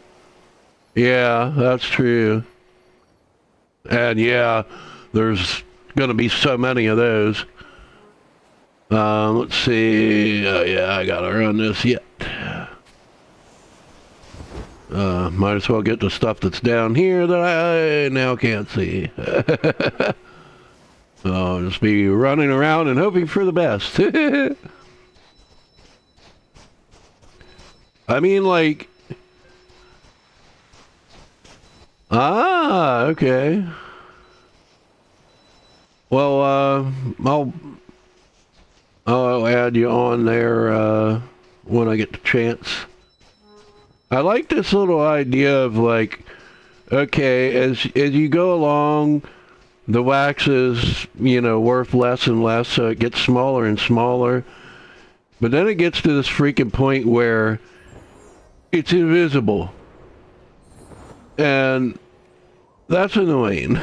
Yeah, that's true. And yeah, there's gonna be so many of those. Let's see. Yeah, I gotta run this yet. Might as well get the stuff that's down here that I now can't see. So I'll just be running around and hoping for the best. I mean, like... Ah, okay. Well, I'll add you on there, when I get the chance. I like this little idea of like, okay, as you go along, the wax is, worth less and less, so it gets smaller and smaller. But then it gets to this freaking point where it's invisible. And that's annoying.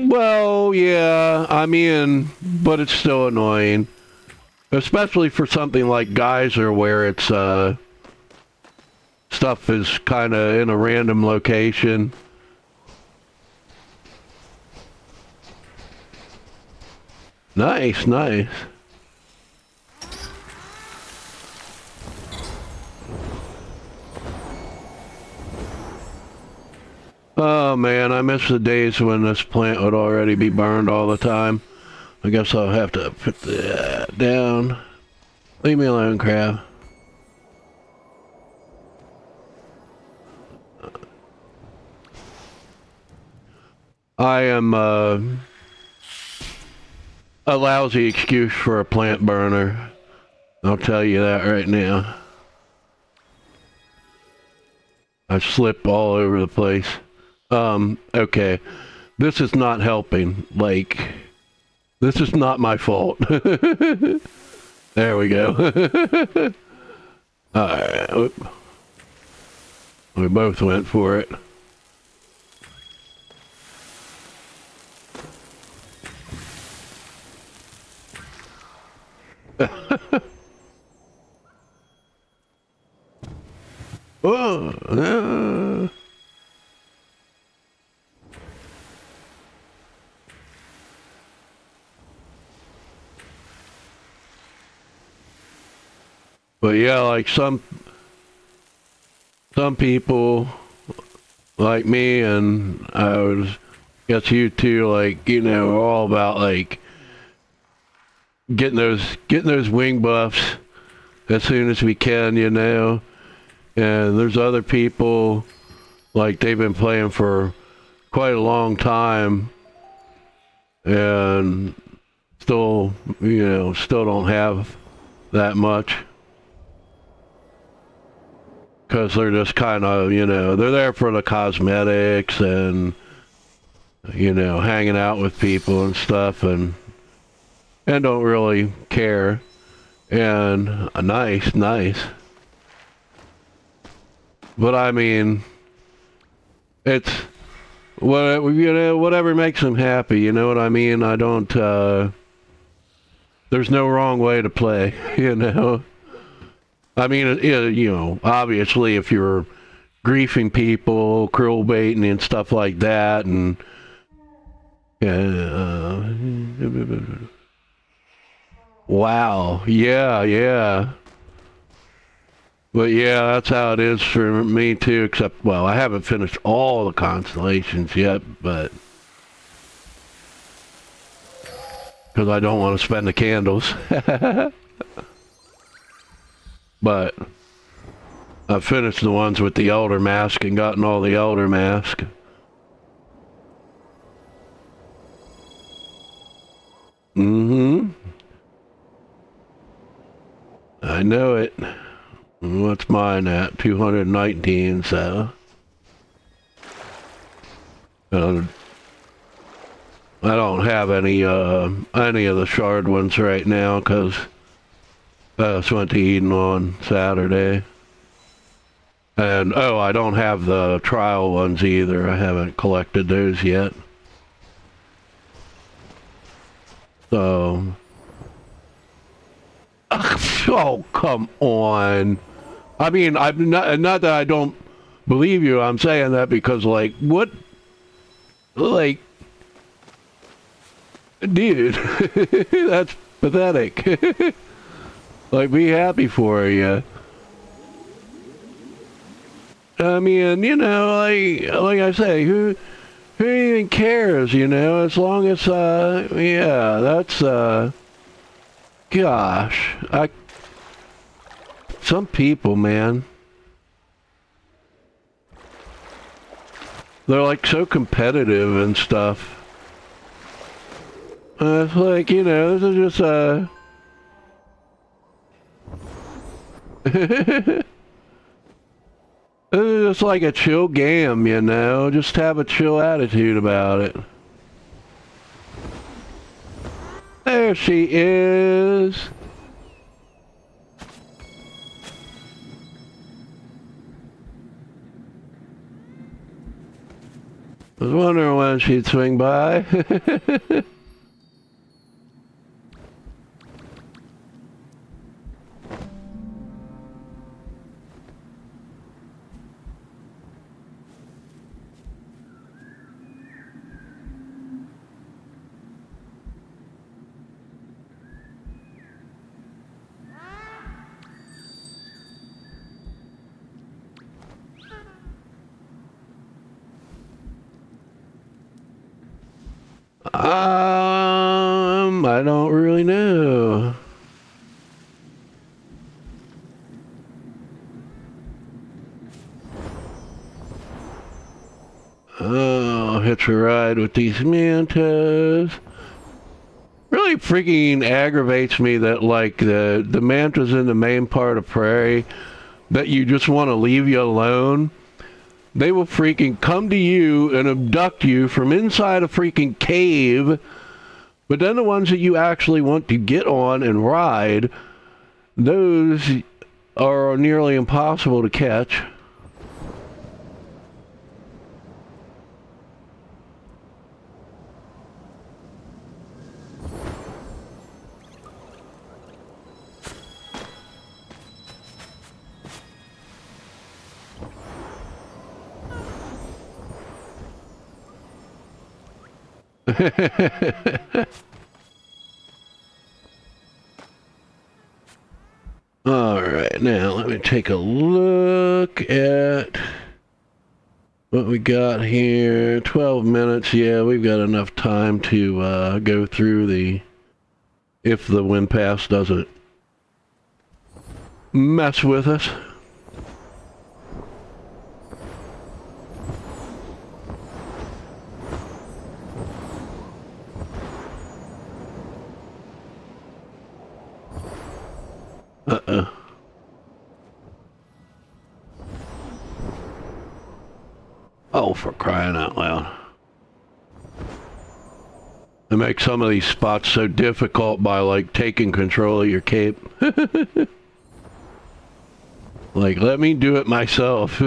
Well, yeah, I mean, but it's still annoying. Especially for something like Geyser where it's, stuff is kind of in a random location. Nice, nice. Oh man, I miss the days when this plant would already be burned all the time. I guess I'll have to put that down. Leave me alone, crab. I am a lousy excuse for a plant burner. I'll tell you that right now. I slip all over the place. Okay. This is not helping. Like, this is not my fault. There we go. Alright. We both went for it. Oh, But yeah, like some people like me, and I was guess you too, like, are all about like getting those wing buffs as soon as we can, And there's other people like they've been playing for quite a long time and still don't have that much. Because they're just kind of, they're there for the cosmetics and, hanging out with people and stuff and don't really care. And nice. But I mean, it's, whatever makes them happy, you know what I mean? I don't, there's no wrong way to play, I mean, obviously if you're griefing people, cruel baiting and stuff like that, and Wow. Yeah, yeah. But yeah, that's how it is for me too, except, well, I haven't finished all the constellations yet, but because I don't want to spend the candles. But I've finished the ones with the Elder Mask and gotten all the Elder Mask. Mm-hmm. I know it. What's mine at? 219, so... Uh, I don't have any of the shard ones right now, because I just went to Eden on Saturday. And, oh, I don't have the trial ones either. I haven't collected those yet. So... Oh, come on. I mean, I'm not that I don't believe you. I'm saying that because, like, what? Like, dude, that's pathetic. Like, be happy for you. I mean, you know, like I say, who even cares, you know, as long as, yeah, that's, gosh, some people, man, they're like so competitive and stuff. It's like, you know, this is just, this is just like a chill game, you know, just have a chill attitude about it. There she is. I was wondering when she'd swing by. I don't really know. Oh, hitch a ride with these mantas. Really freaking aggravates me that, like, the mantas in the main part of Prairie that you just want to leave you alone. They will freaking come to you and abduct you from inside a freaking cave. But then the ones that you actually want to get on and ride, those are nearly impossible to catch. Alright, now let me take a look at what we got here. 12 minutes, yeah, we've got enough time to go through the... if the wind pass doesn't mess with us. Uh-oh. Oh, for crying out loud. They make some of these spots so difficult by, like, taking control of your cape. Like, let me do it myself.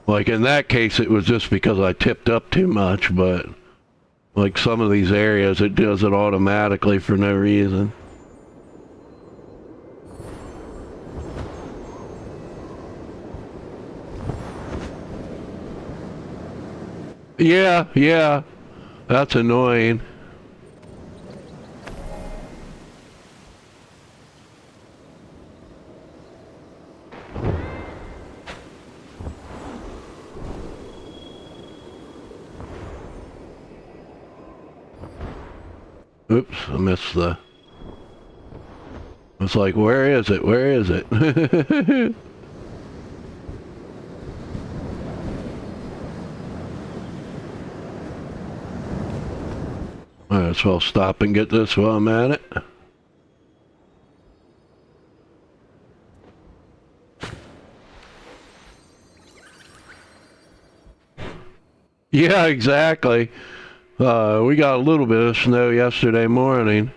Like, in that case, it was just because I tipped up too much, but... like, some of these areas, it does it automatically for no reason. Yeah, yeah. That's annoying. Oops, I missed the... It's like, where is it? Where is it? Might as well stop and get this while I'm at it. Yeah, exactly. We got a little bit of snow yesterday morning.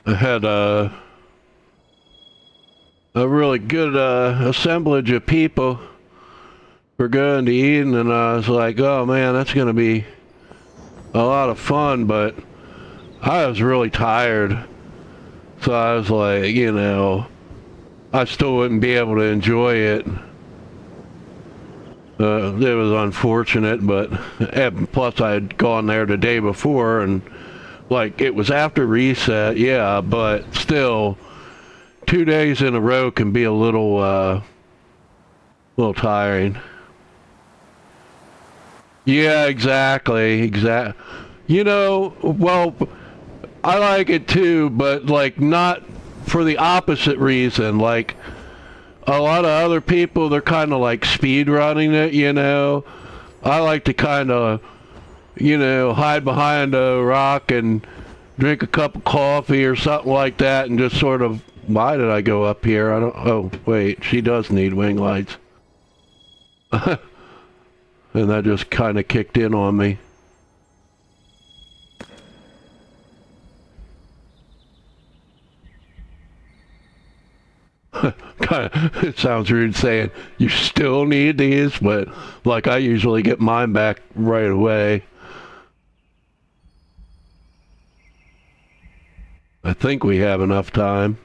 I had a really good assemblage of people for going to eat, and I was like, oh man, that's going to be a lot of fun, but I was really tired. So I was like, you know, I still wouldn't be able to enjoy it. It was unfortunate, but plus I had gone there the day before, and like it was after reset, yeah, but still 2 days in a row can be a little tiring. Yeah, exactly. You know, well, I like it too, but like not for the opposite reason. Like a lot of other people, they're kind of like speed running it, you know. I like to kind of, you know, hide behind a rock and drink a cup of coffee or something like that and just sort of, why did I go up here? I don't, oh, wait, she does need wing lights. And that just kind of kicked in on me. It sounds rude saying you still need these, but like I usually get mine back right away. I think we have enough time.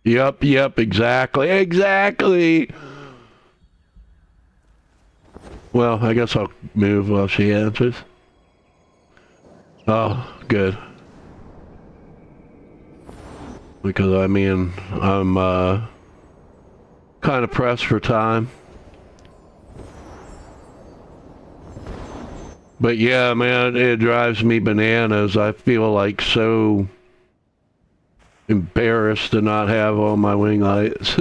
Yep, exactly. Well, I guess I'll move while she answers. Oh, good. Because I mean, I'm kind of pressed for time. But yeah, man, it drives me bananas. I feel like so embarrassed to not have all my wing lights.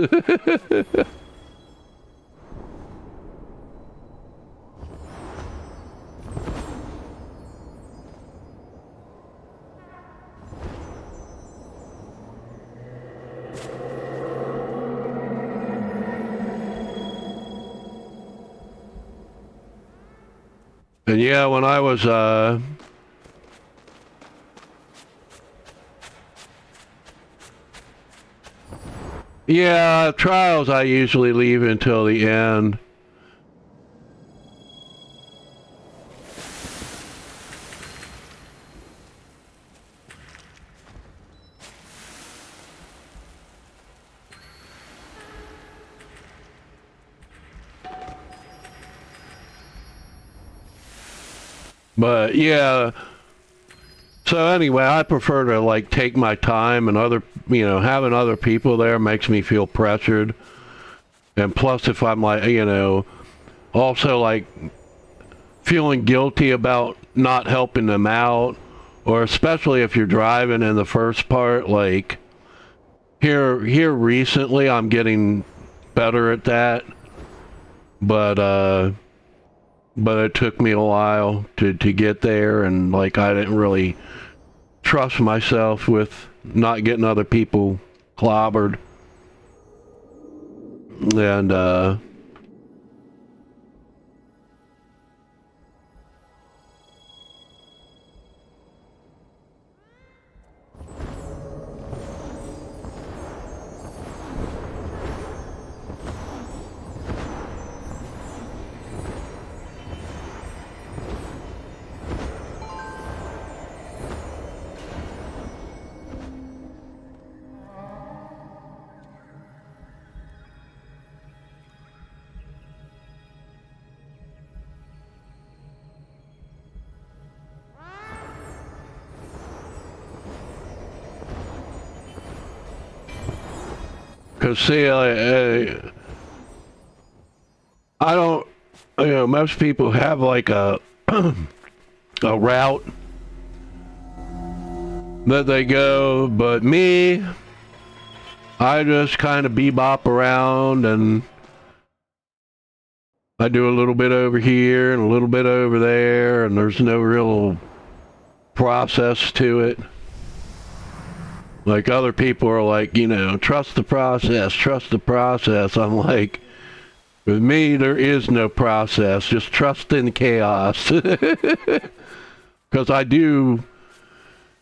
And yeah, when I was yeah, trials I usually leave until the end. But yeah, so anyway, I prefer to like take my time, and other, you know, having other people there makes me feel pressured. And plus if I'm like, you know, also like feeling guilty about not helping them out, or especially if you're driving in the first part, like here recently I'm getting better at that, but it took me a while to get there, and like I didn't really trust myself with not getting other people clobbered. And Cause see, I don't, most people have like a a route that they go, but me, I just kind of bebop around and I do a little bit over here and a little bit over there, and there's no real process to it. Like other people are like, trust the process, trust the process. I'm like, with me, there is no process. Just trust in chaos. Because I do,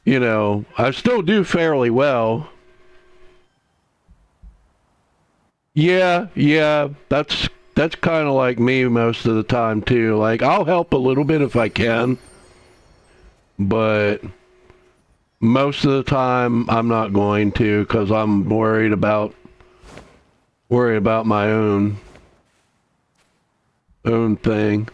I still do fairly well. Yeah, that's kind of like me most of the time too. Like I'll help a little bit if I can, but most of the time I'm not going to because I'm worried about my own thing.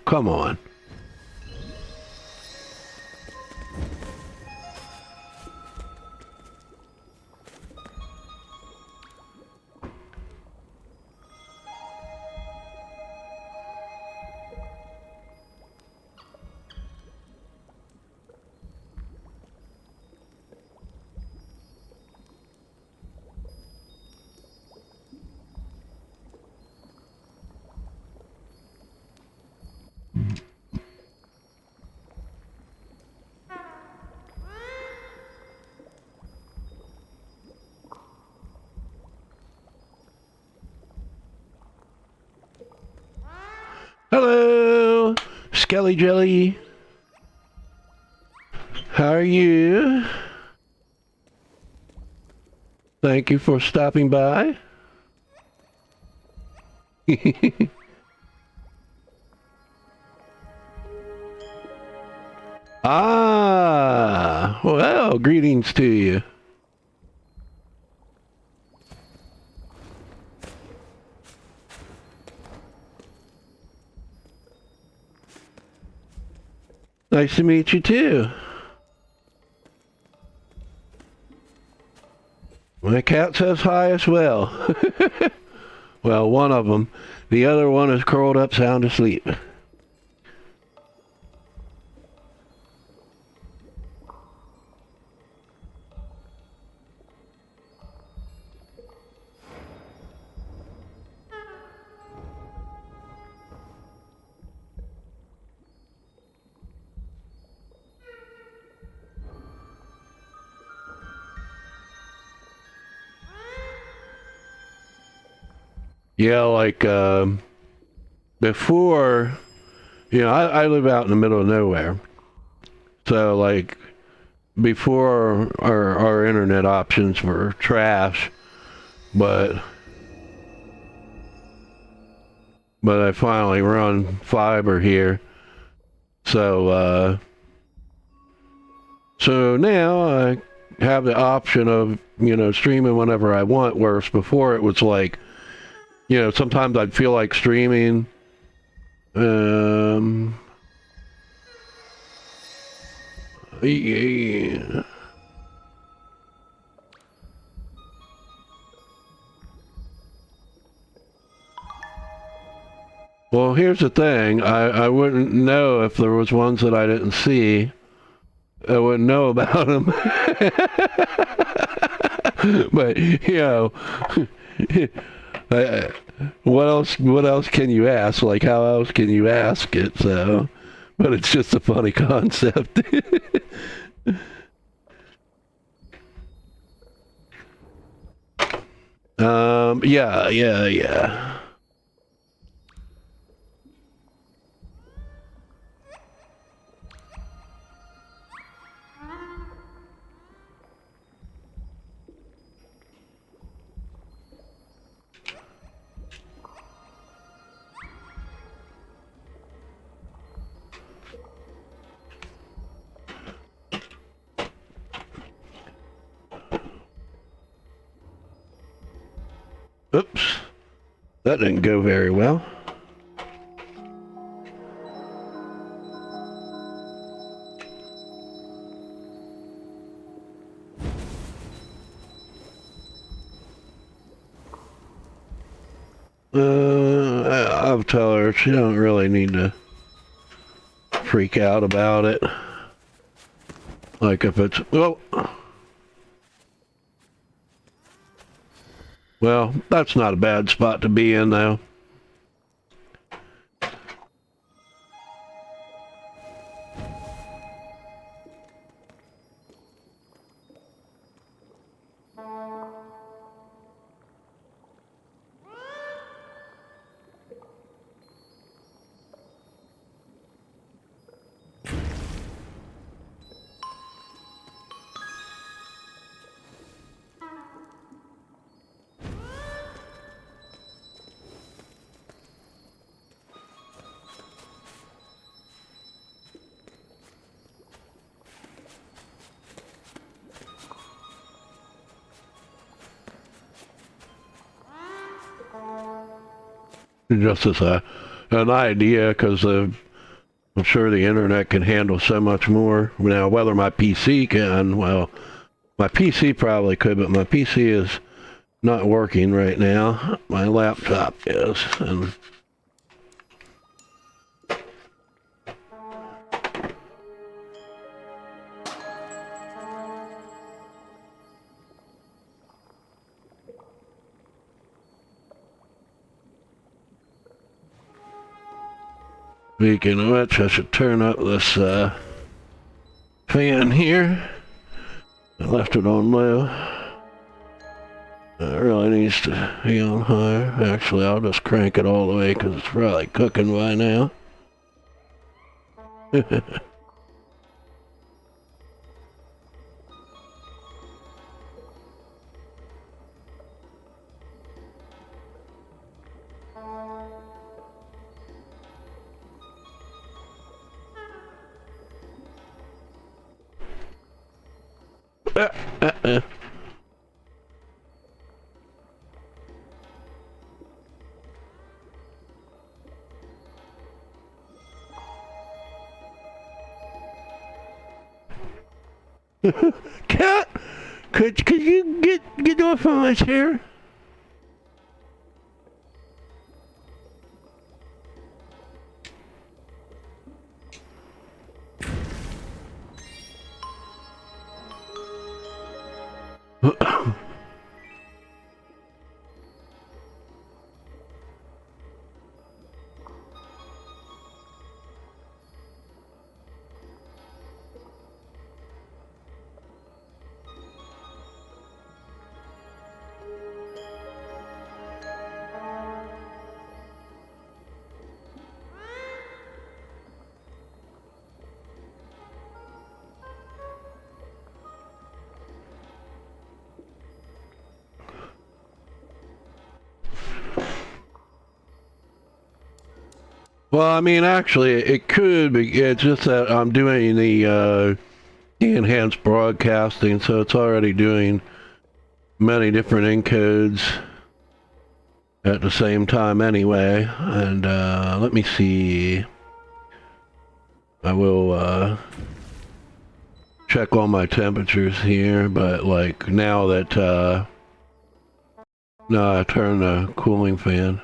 Come on. Hello, Skelly Jelly. How are you? Thank you for stopping by. Ah, well, greetings to you. Nice to meet you too. My cat says hi as well. Well, one of them. The other one is curled up sound asleep. Yeah, like before, I live out in the middle of nowhere. So like before our internet options were trash, but I finally run fiber here. So now I have the option of, streaming whenever I want, whereas before it was like, sometimes I'd feel like streaming. Yeah. Well, here's the thing. I wouldn't know if there was ones that I didn't see. I wouldn't know about them. But, what else can you ask? Like, how else can you ask it? So, but it's just a funny concept. Yeah. Oops. That didn't go very well. I'll tell her she don't really need to freak out about it. Like if it's, well, that's not a bad spot to be in though. Just as an idea, because I'm sure the internet can handle so much more. Now, whether my PC can, well, my PC probably could, but my PC is not working right now. My laptop is, and speaking of which, I should turn up this fan here. I left it on low. It really needs to be on high. Actually, I'll just crank it all the way because it's probably cooking by now. uh, uh, uh. Cat, could you get off of my chair? Well, I mean, actually, it could be. It's just that I'm doing the enhanced broadcasting, so it's already doing many different encodes at the same time anyway. And let me see. I will check all my temperatures here, but like now that no, I turned the cooling fan.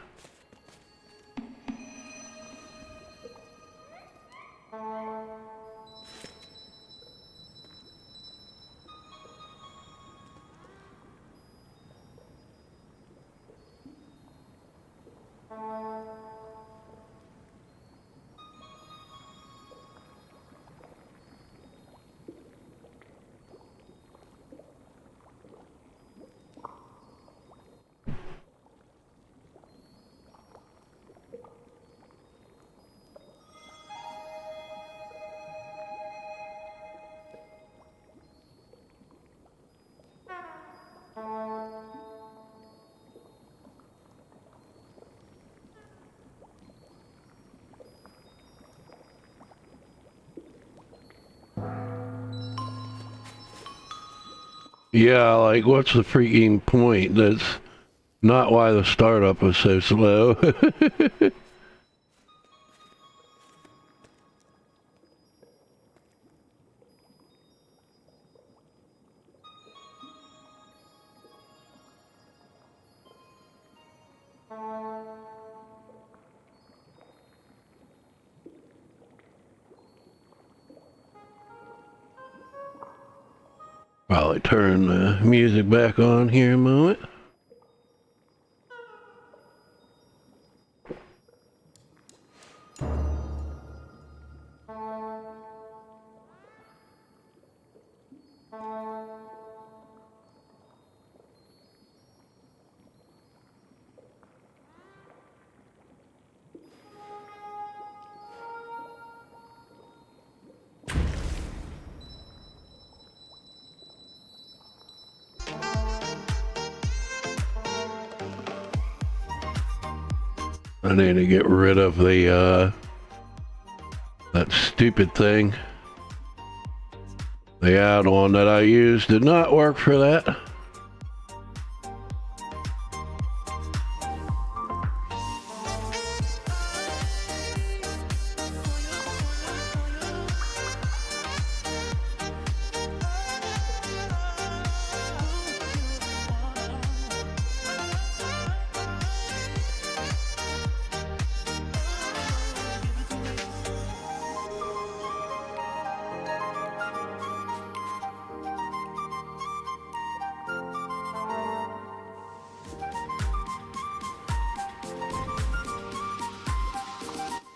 Yeah, like what's the freaking point? That's Not why the startup was so slow. Probably turn the music back on here a moment. I need to get rid of the, that stupid thing. The add-on that I used did not work for that.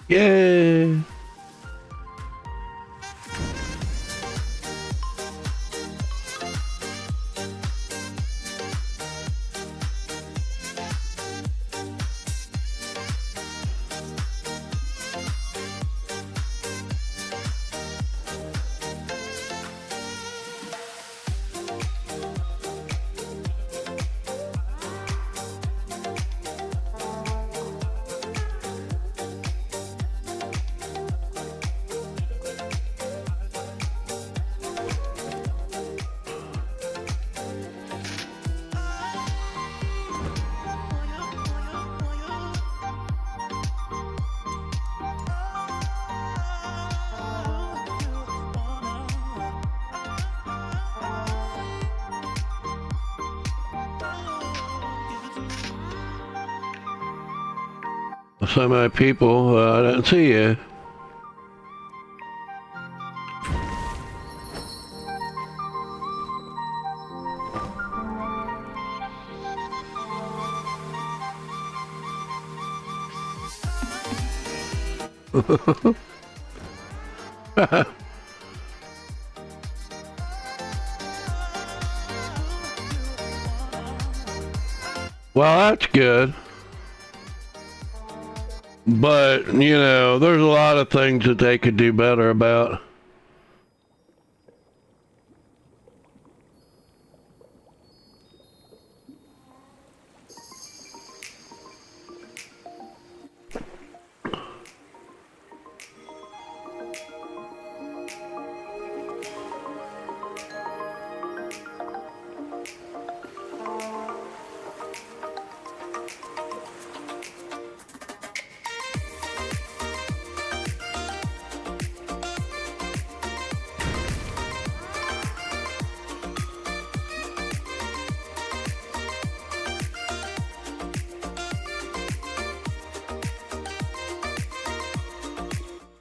Yay! Some of my people, I didn't see you. Well, that's good. But, you know, there's a lot of things that they could do better about.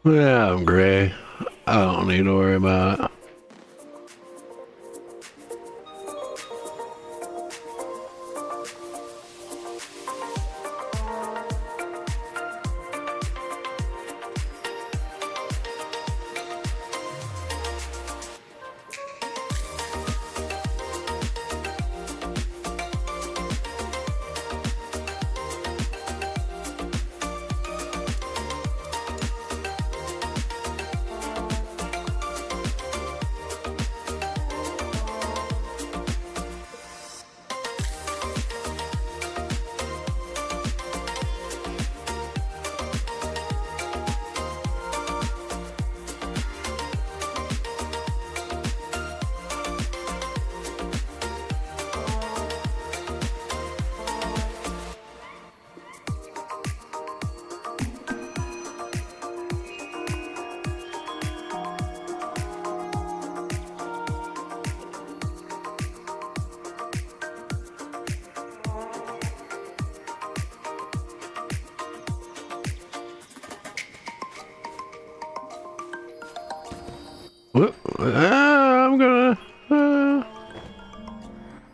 Yeah, I'm gray. I don't need to worry about it. Whoop. I'm gonna...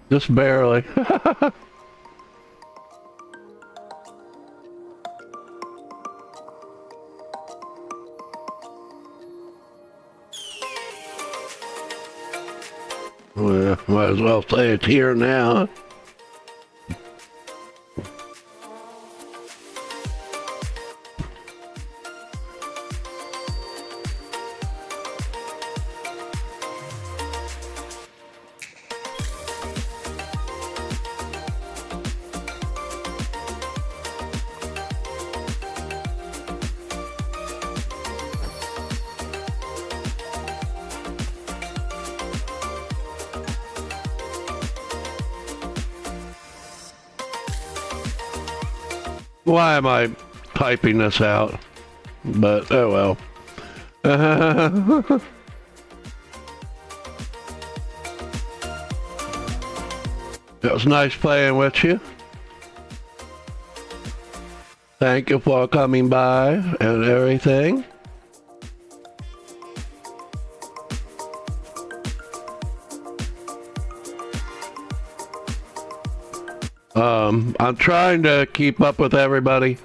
just barely. Well, might as well say it's here now. Why am I typing this out? But, oh well. It was nice playing with you. Thank you for coming by and everything. I'm trying to keep up with everybody.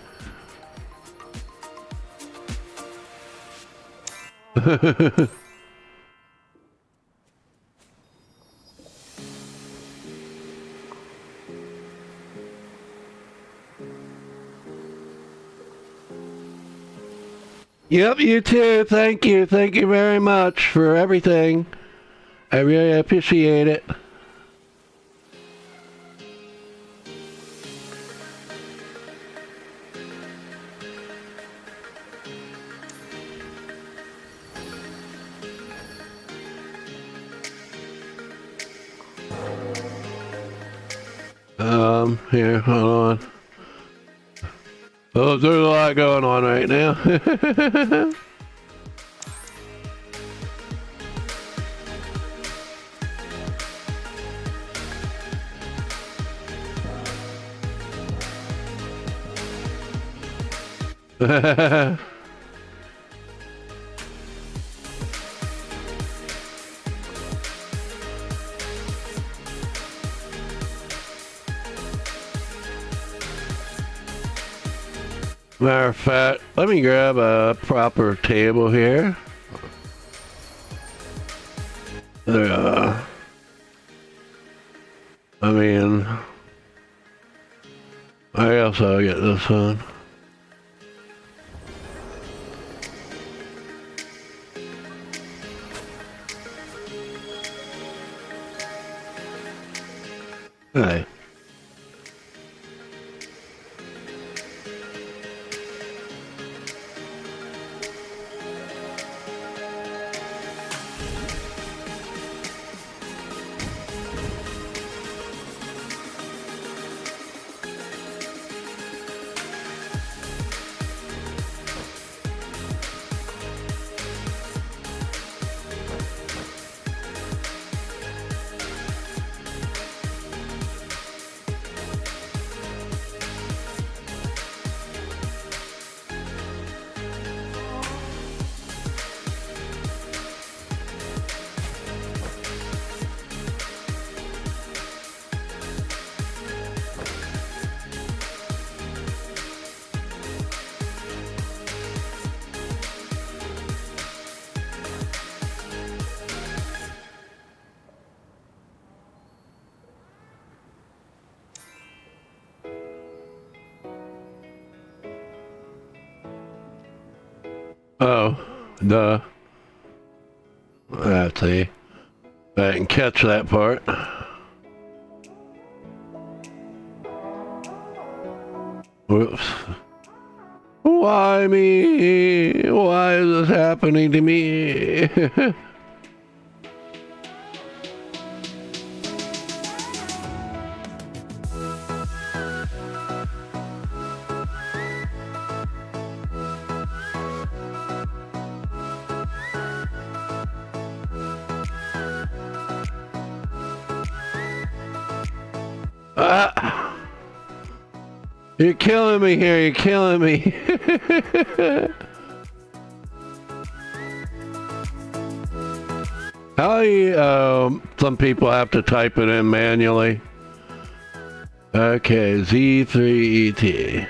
Yep, you too. Thank you. Thank you very much for everything. I really appreciate it. Here, hold on. Oh, there's a lot going on right now. Matter of fact, let me grab a proper table here. I mean, I guess I'll get this one. Hey. Oh, duh. Let's see. I didn't catch that part. Whoops. Why me? Why is this happening to me? You're killing me here, you're killing me. Some people have to type it in manually. Okay, Z3ET.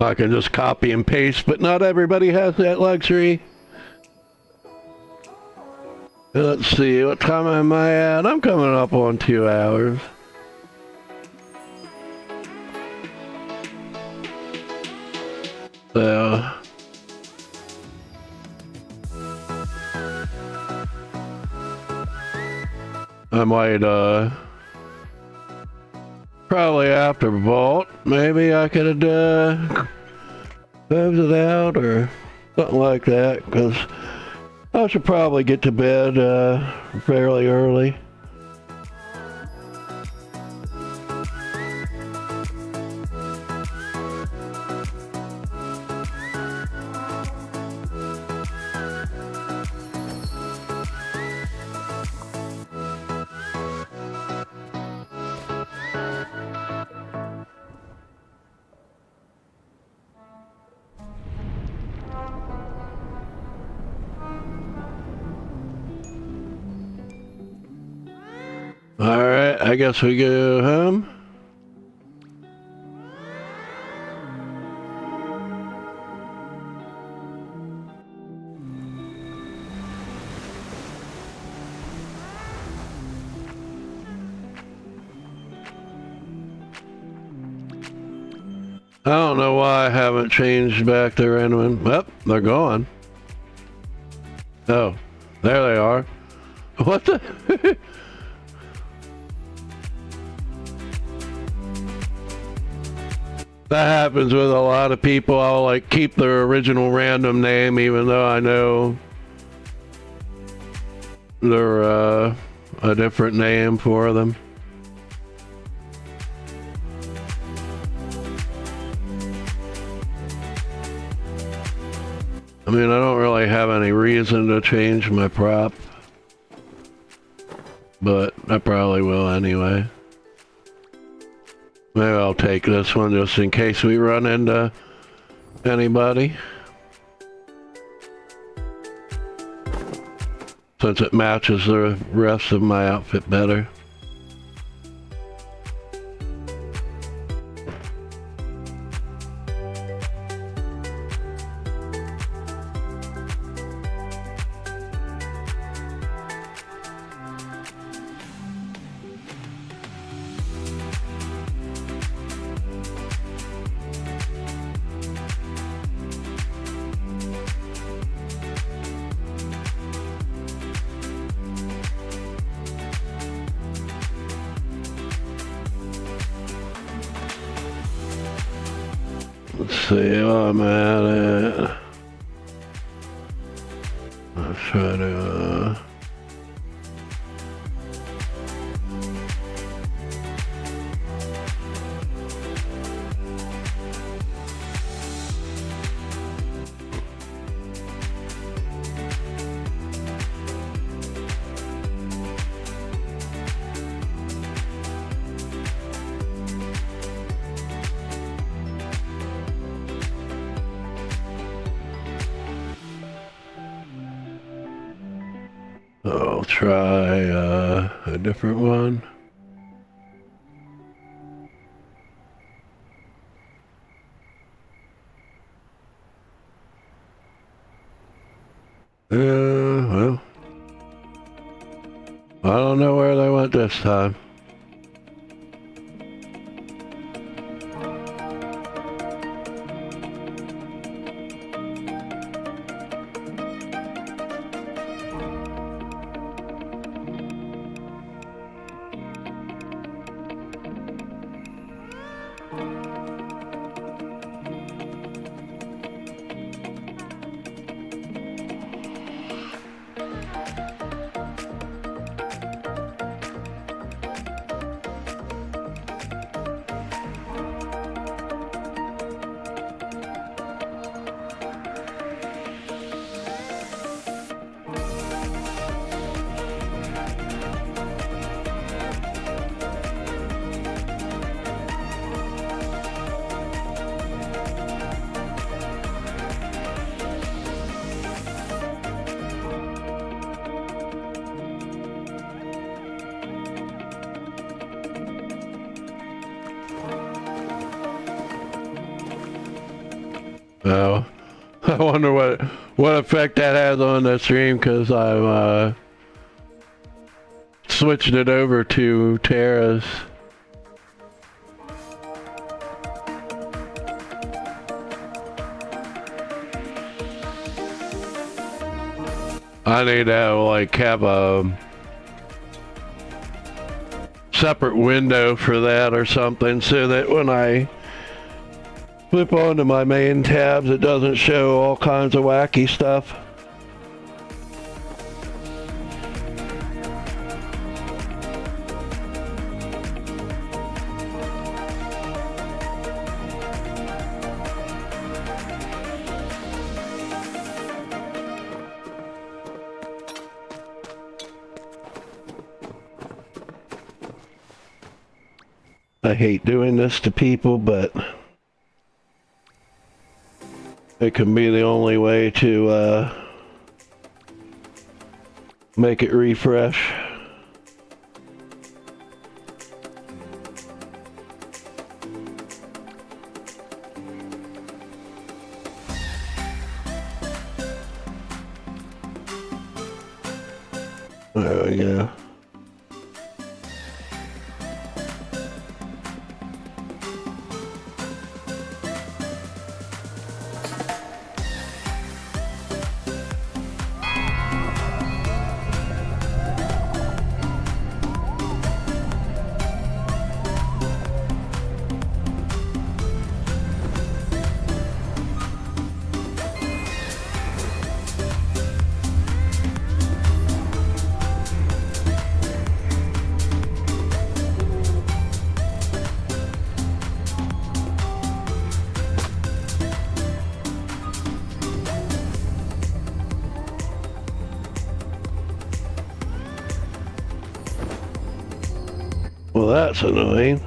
I can just copy and paste, but not everybody has that luxury. Let's see, what time am I at? I'm coming up on 2 hours. So, I might, probably after Vault, maybe I could, close it out or something like that, because I should probably get to bed, fairly early. Alright, I guess we go home. I don't know why I haven't changed back to random. Well, they're gone. Oh, there they are. What the? That happens with a lot of people. I'll like keep their original random name even though I know they're a different name for them. I mean, I don't really have any reason to change my prop, but I probably will anyway. Maybe I'll take this one just in case we run into anybody. Since it matches the rest of my outfit better. Let's see where I'm at it. Let's try to I'll try a different one. Well, I don't know where they went this time. Oh, I wonder what effect that has on the stream because I've switched it over to Terra's. I need to like have a separate window for that or something so that when I flip onto my main tabs it doesn't show all kinds of wacky stuff. I hate doing this to people, but it can be the only way to make it refresh. There we go. Well, that's annoying.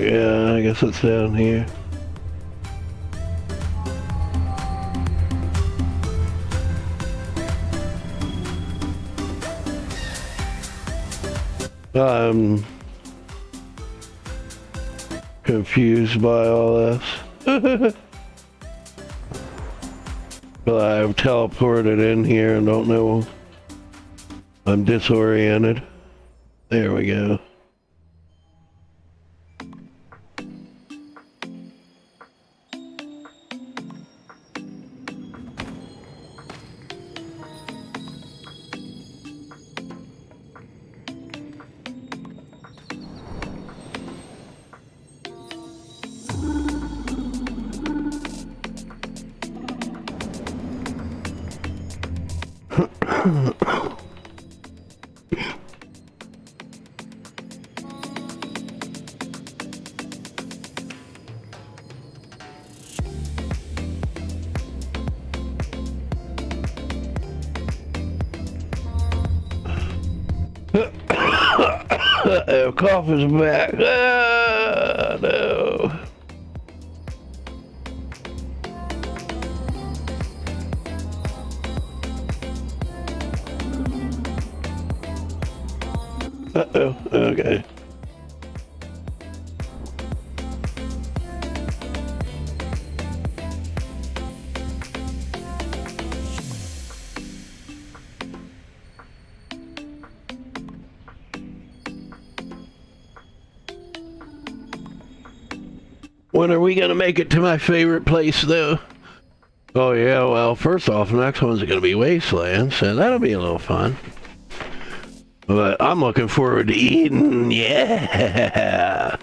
Yeah, I guess it's down here. I'm confused by all this. But I've teleported in here and don't know. I'm disoriented. There we go. Uh-oh, cough is back. Ah, no. Uh-oh, okay. When are we gonna make it to my favorite place, though? Oh yeah, well, first off, the next one's gonna be Wasteland, so that'll be a little fun. But I'm looking forward to eating, yeah!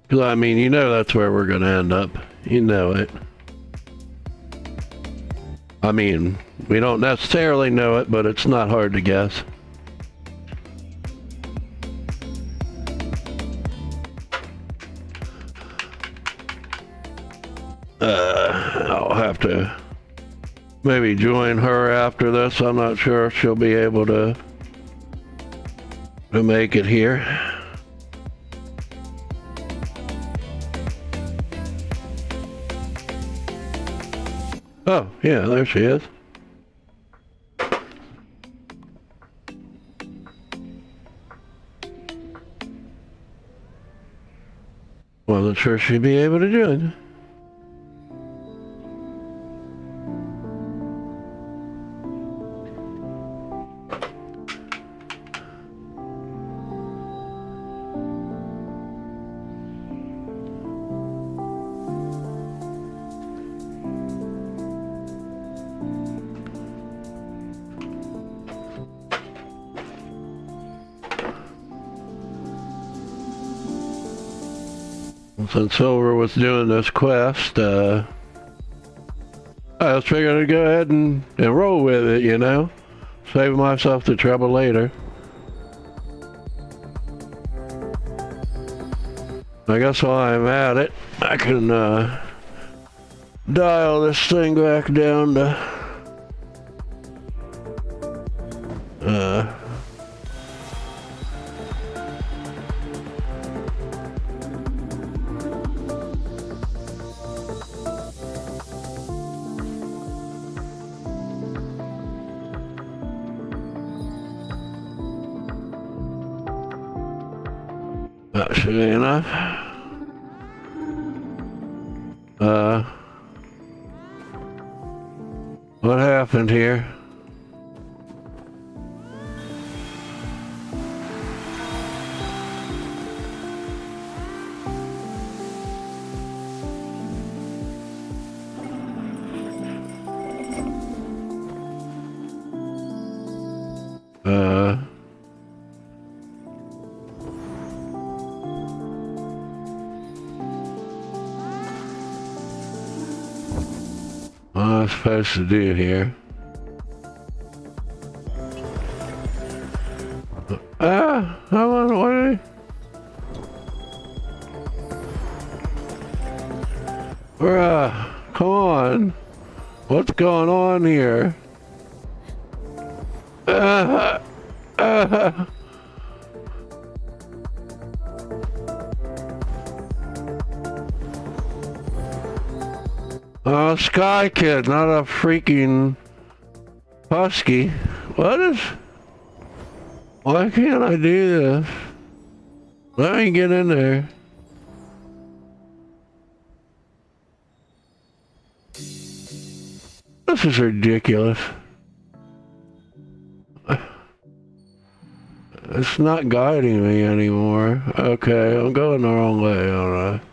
Cause I mean, you know that's where we're gonna end up. You know it. I mean, we don't necessarily know it, but it's not hard to guess. I'll have to maybe join her after this. I'm not sure if she'll be able to make it here. Oh, yeah, there she is. Wasn't sure she'd be able to join. Since Silver was doing this quest, I was figuring to go ahead and roll with it, you know? Save myself the trouble later. I guess while I'm at it, I can dial this thing back down to that should be enough. What happened here? What am I supposed to do here? Come on, what? Bruh, come on. What's going on here? Sky Kid, not a freaking husky. What is... Why can't I do this? Let me get in there. This is ridiculous. It's not guiding me anymore. Okay, I'm going the wrong way, aren't I?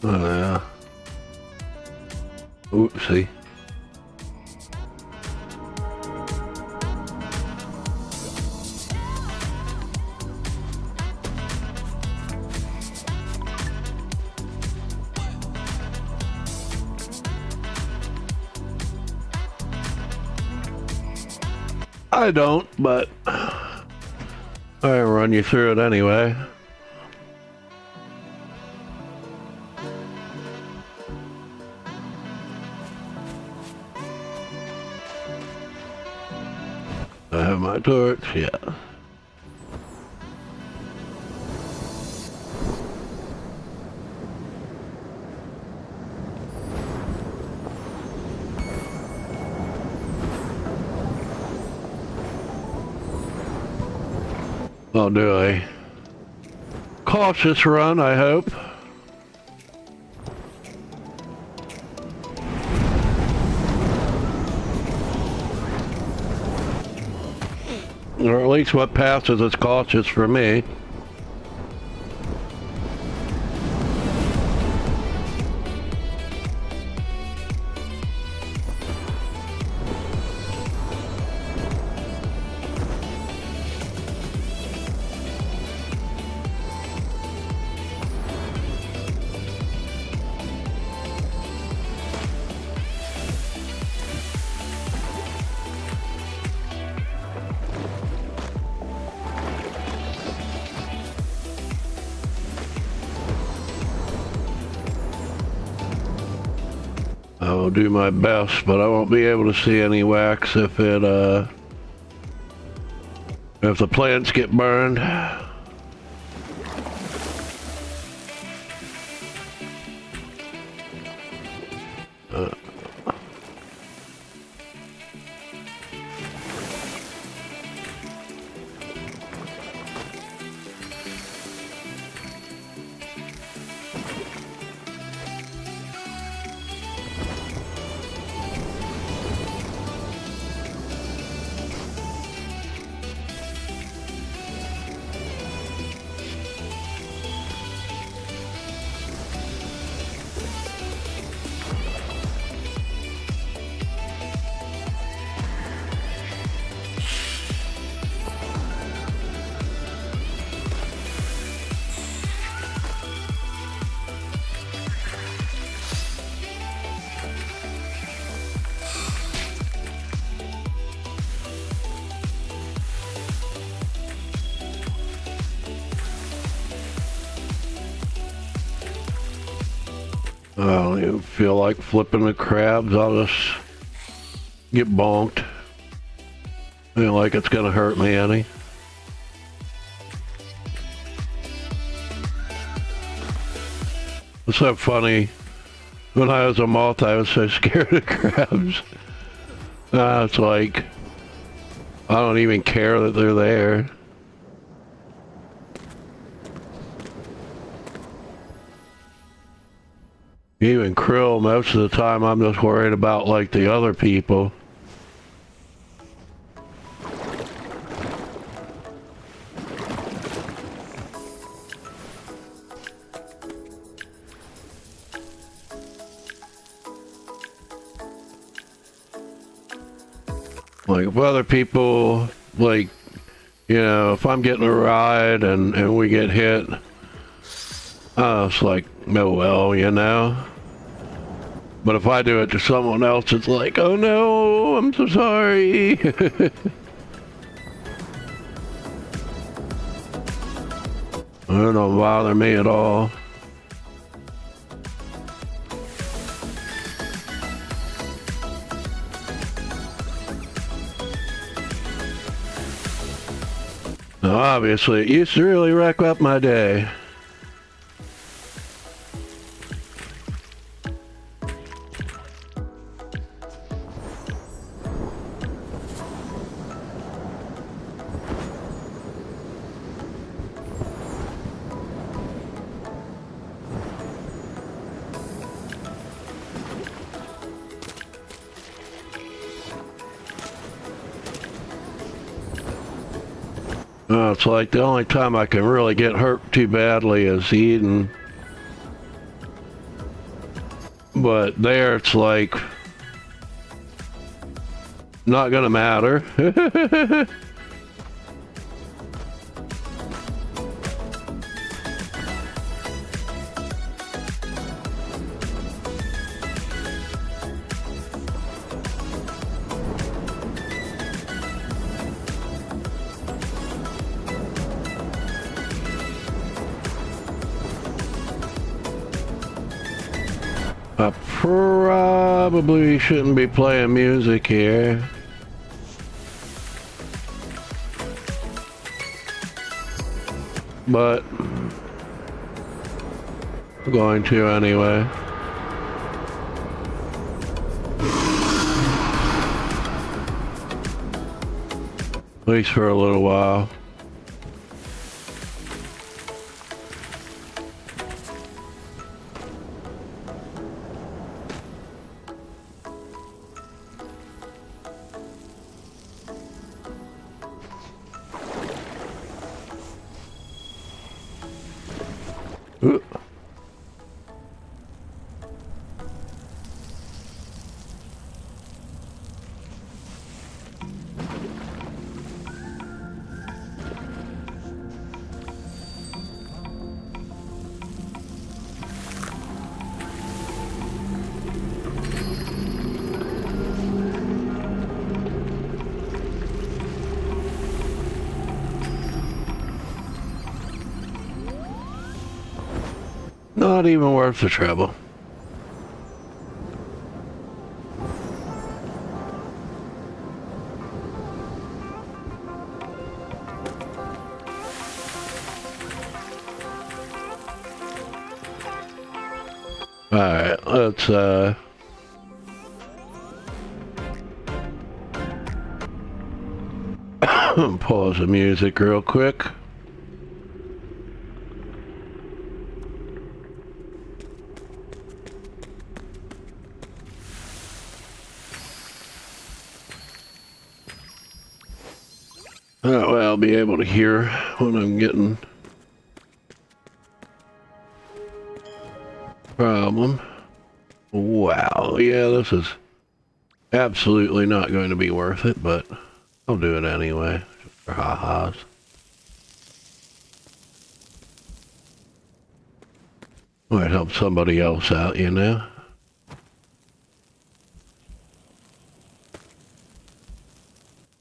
Oh, yeah. Oopsie. I don't, but I run you through it anyway. I have my torch, yeah. I'll do a cautious run, I hope. Or at least what passes is cautious for me. I will do my best, but I won't be able to see any wax if the plants get burned. I don't even feel like flipping the crabs. I'll just get bonked. Ain't like it's gonna hurt me any. It's so funny. When I was a moth, I was so scared of crabs. It's like, I don't even care that they're there. Even krill, most of the time I'm just worried about like the other people. Like if other people, like, you know, if I'm getting a ride and we get hit, it's like, oh well, you know. But if I do it to someone else, it's like, oh no, I'm so sorry. It don't bother me at all. Now, obviously, it used to really wreck up my day. It's like the only time I can really get hurt too badly is eating. But there it's like, not gonna matter. I probably shouldn't be playing music here. But I'm going to anyway. At least for a little while. Ooh. Not even worth the trouble. Alright, let's pause the music real quick. That way I'll be able to hear what I'm getting. Problem. Wow, yeah, this is absolutely not going to be worth it, but I'll do it anyway, just for ha-has. Might help somebody else out, you know?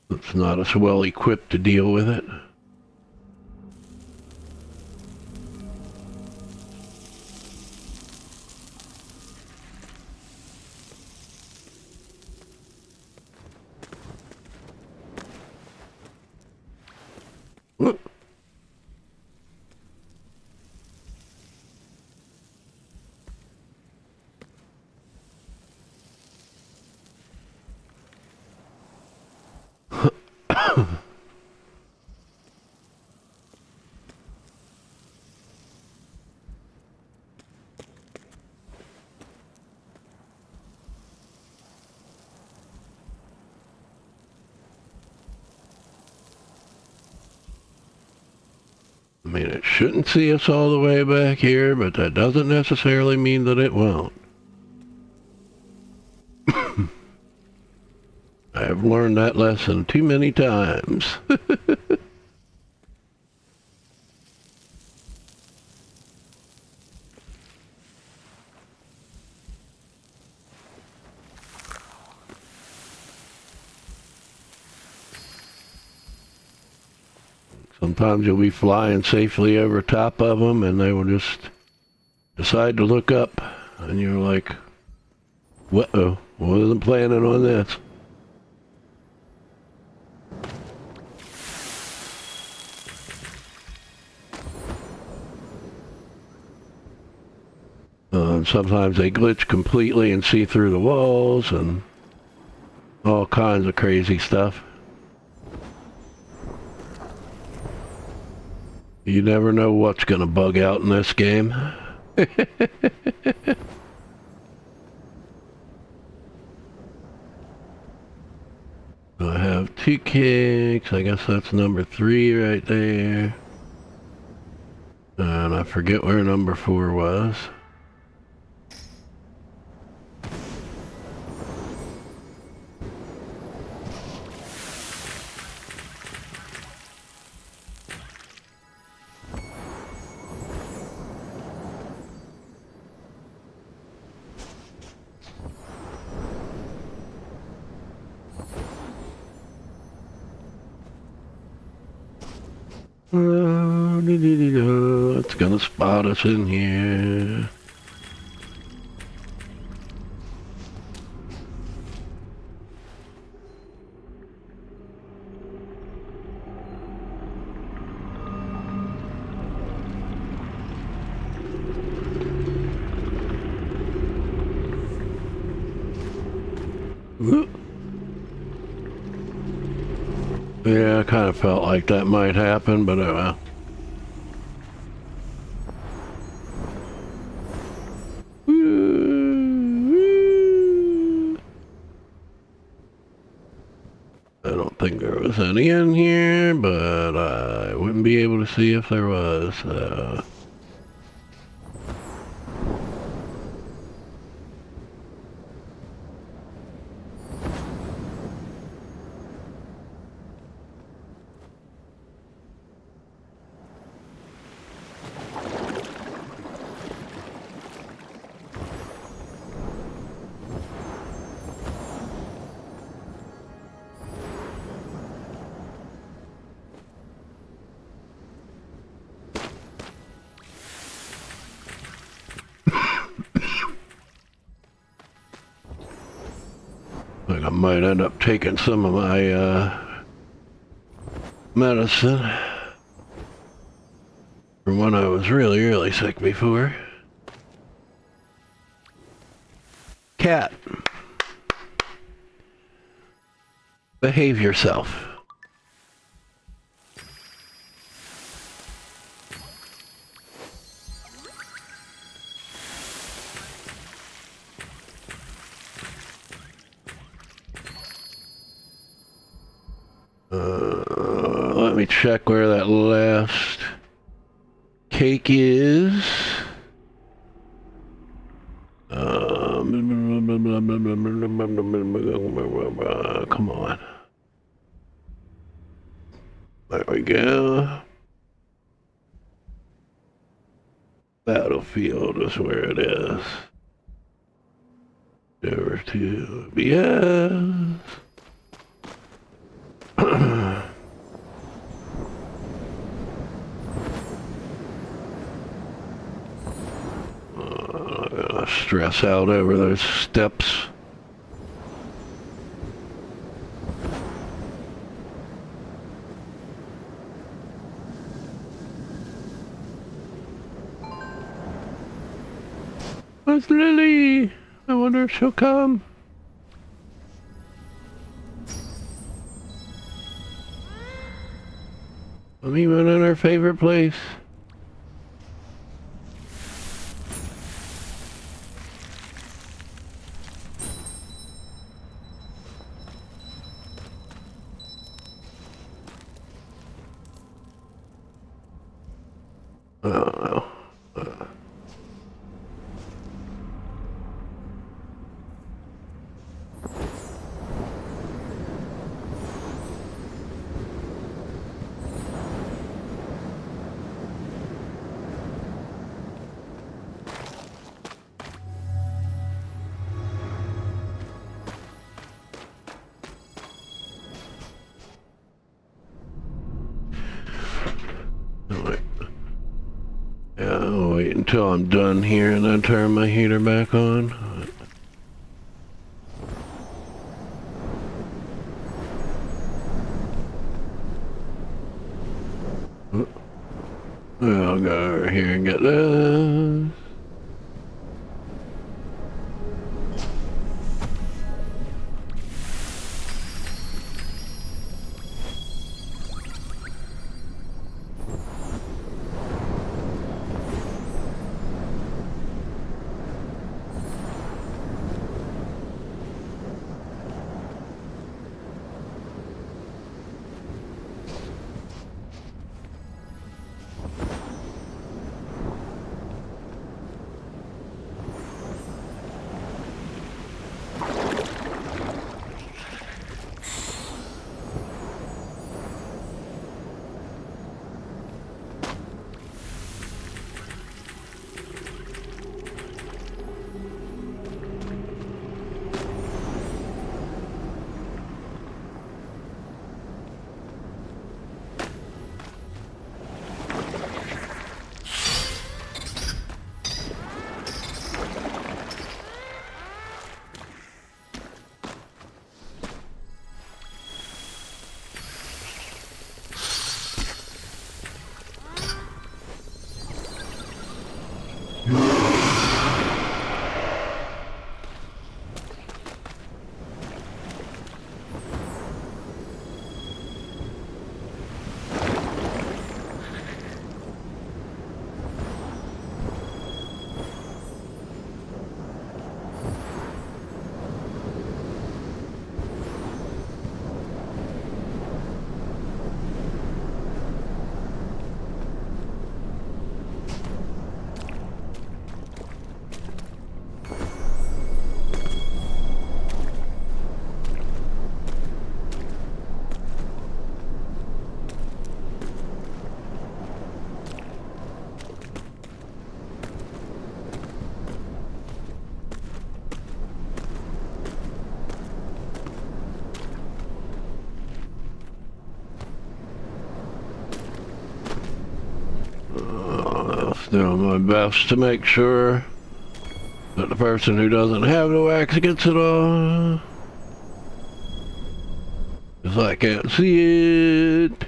It's not as well equipped to deal with it. Whoop. I mean, it shouldn't see us all the way back here, but that doesn't necessarily mean that it won't. I've learned that lesson too many times. Sometimes you'll be flying safely over top of them and they will just decide to look up and you're like, uh-oh, wasn't planning on this. And sometimes they glitch completely and see through the walls and all kinds of crazy stuff. You never know what's gonna bug out in this game. I have 2 cakes. I guess that's number 3 right there. And I forget where number 4 was. It's gonna spot us in here. Whoop. Yeah, I kind of felt like that might happen, but I don't think there was any in here, but I wouldn't be able to see if there was. Like I might end up taking some of my medicine from when I was really, really sick before. Cat, behave yourself. Let me check where that last cake is. Come on. There we go. Battlefield is where it is. Over to BS. Stress out over those steps. Where's Lily? I wonder if she'll come. I'm even in her favorite place. Oh, wait. Yeah, I'll wait until I'm done here and then turn my heater back on. I'll go over here and get this. Doing my best to make sure that the person who doesn't have the wax gets it all. 'Cause I can't see it.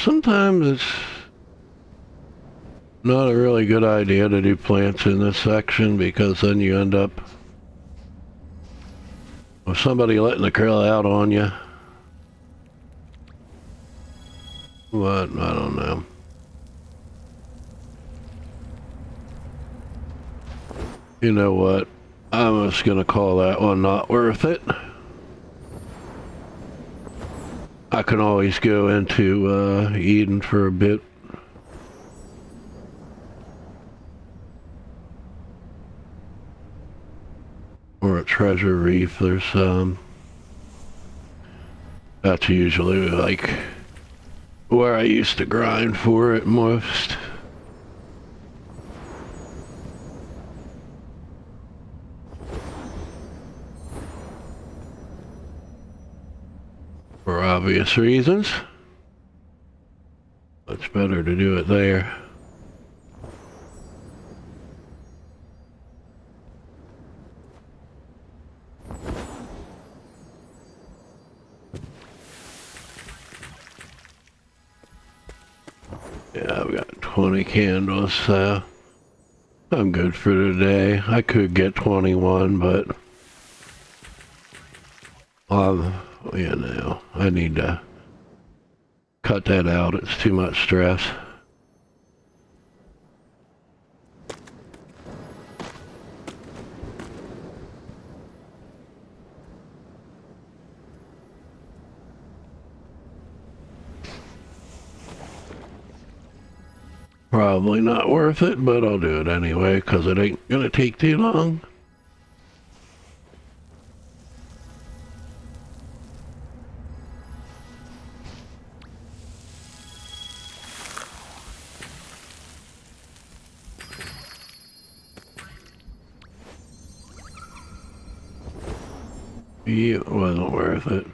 Sometimes it's not a really good idea to do plants in this section because then you end up with somebody letting the grill out on you. What? I don't know. You know what? I'm just gonna call that one not worth it. I can always go into Eden for a bit. Or at Treasure Reef, there's that's usually like where I used to grind for it most. For obvious reasons. Much better to do it there. Yeah, I've got 20 candles, so I'm good for today. I could get 21, but you know, I need to cut that out. It's too much stress. Probably not worth it, but I'll do it anyway, because it ain't gonna take too long. It wasn't worth it.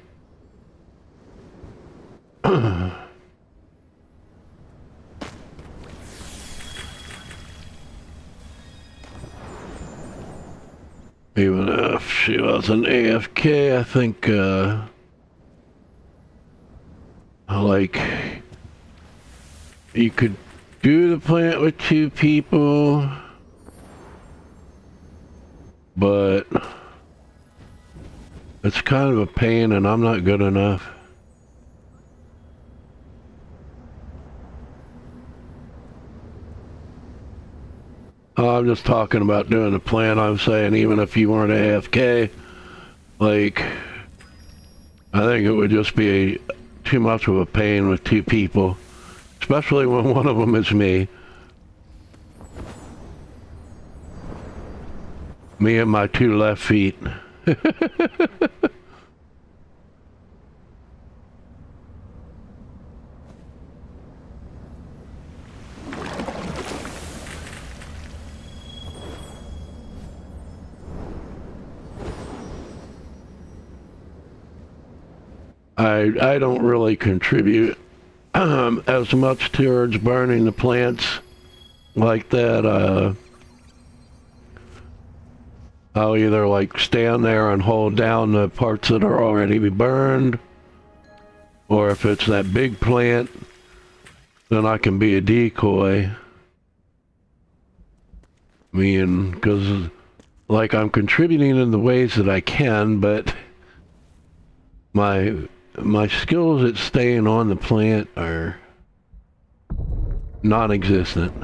Even if she wasn't AFK, I think, like, you could do the plant with 2 people, but it's kind of a pain and I'm not good enough. I'm just talking about doing the plan. I'm saying even if you weren't AFK, like, I think it would just be too much of a pain with 2 people, especially when one of them is me. Me and my 2 left feet. I don't really contribute as much towards burning the plants like that. I'll either like stand there and hold down the parts that are already burned, or if it's that big plant, then I can be a decoy. Because like I'm contributing in the ways that I can, but my skills at staying on the plant are non-existent.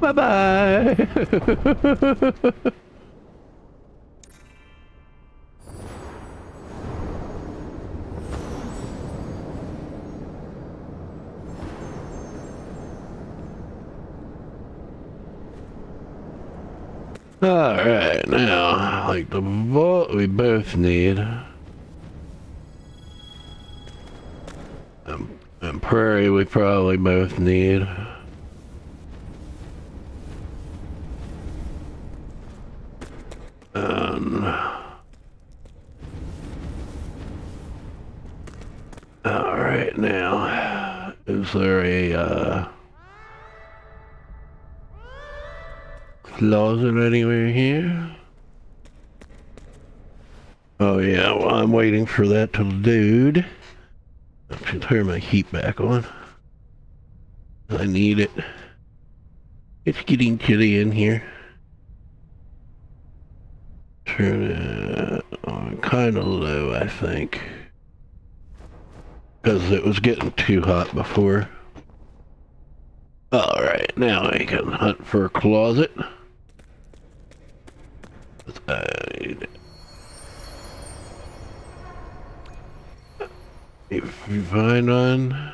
Bye-bye. Alright, now, like the vault we both need. And prairie we probably both need. Alright, now, is there a, closet anywhere here? Oh yeah, well I'm waiting for that to load. I should turn my heat back on. I need it. It's getting chilly in here. Turn it on kind of low, I think. Because it was getting too hot before. Alright, now I can hunt for a closet. If you find one,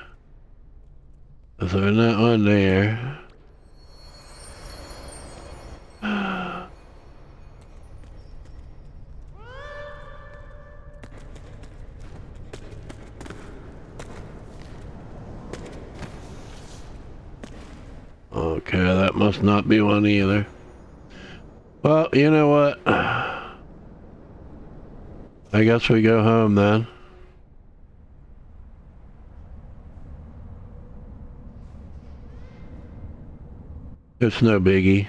is there not one there? Okay, that must not be one either. Well, you know what? I guess we go home then. It's no biggie.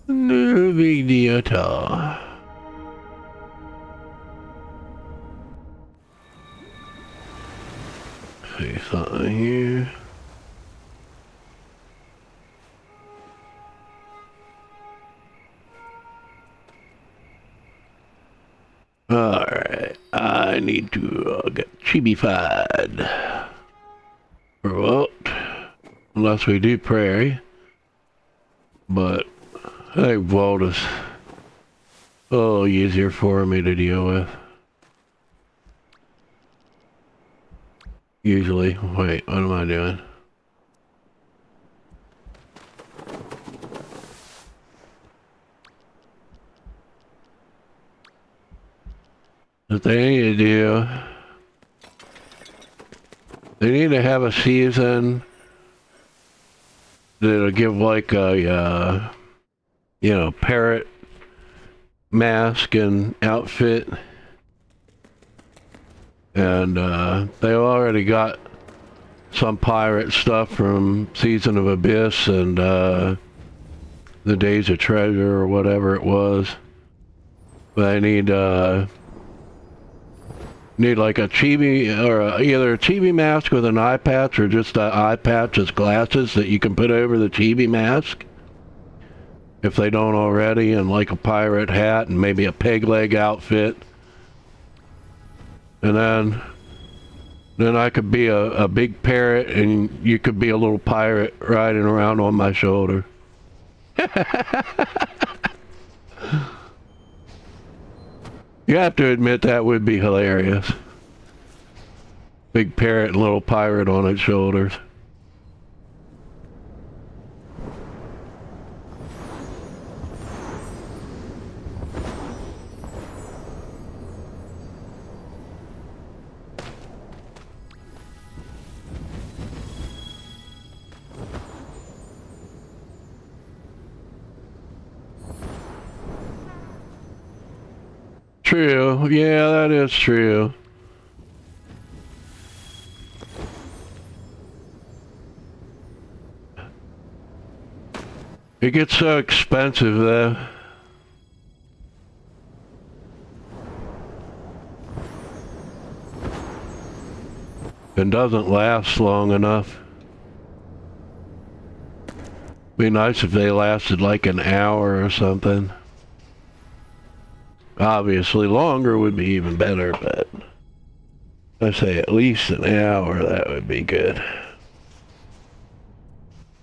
No big deal at all. See something here. Alright, I need to get chibified. For what? Unless we do prairie. But I think vault is a little easier for me to deal with. Usually. Wait, what am I doing? What they need to do, they need to have a season that'll give like a, you know, parrot mask and outfit. And they already got some pirate stuff from Season of Abyss and the Days of Treasure or whatever it was. But I need like a chibi, or either a chibi mask with an eye patch or just an eye patch as glasses that you can put over the chibi mask. If they don't already, and like a pirate hat and maybe a peg leg outfit. And then I could be a big parrot and you could be a little pirate riding around on my shoulder. You have to admit that would be hilarious. Big parrot and little pirate on its shoulders. True. Yeah, that is true. It gets so expensive though. And doesn't last long enough. Be nice if they lasted like an hour or something. Obviously longer would be even better, but I say at least an hour, that would be good.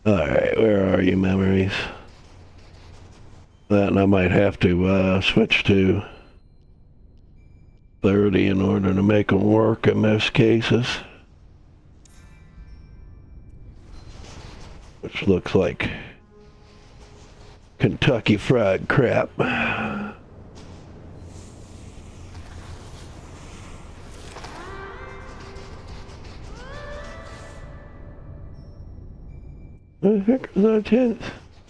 Alright, where are you, memories? That, and I might have to switch to 30 in order to make them work in most cases. Which looks like Kentucky Fried Crap. Where the heck is our tent?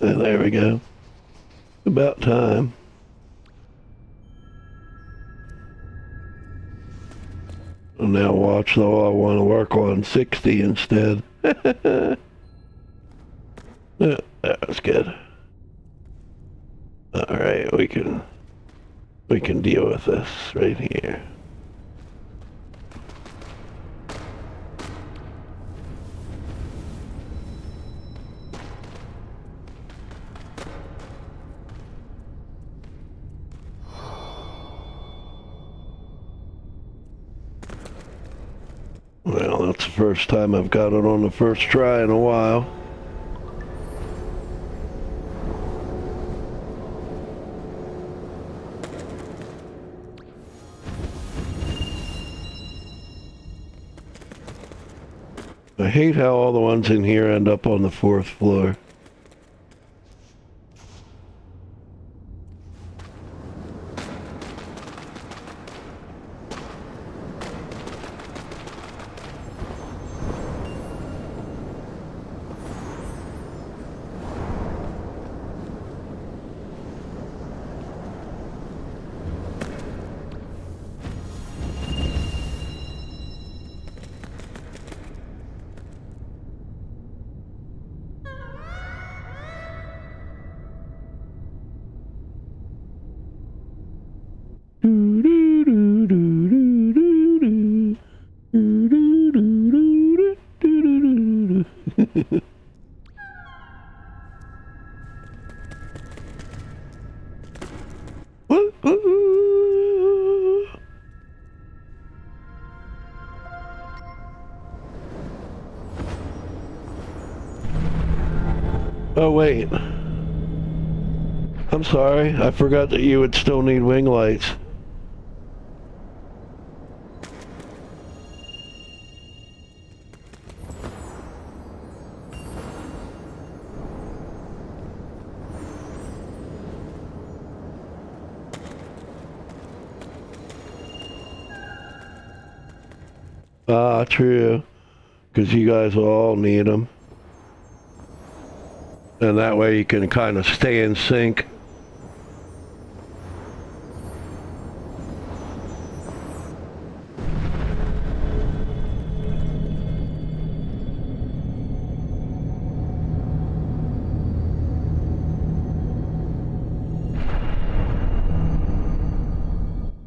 Oh, there we go. About time. And now watch though, I want to work on 60 instead. Yeah, that was good. Alright, we can deal with this right here. Well, that's the first time I've got it on the first try in a while. I hate how all the ones in here end up on the 4th floor. Oh wait. I'm sorry, I forgot that you would still need wing lights. Ah, true. Because you guys will all need them. And that way you can kind of stay in sync.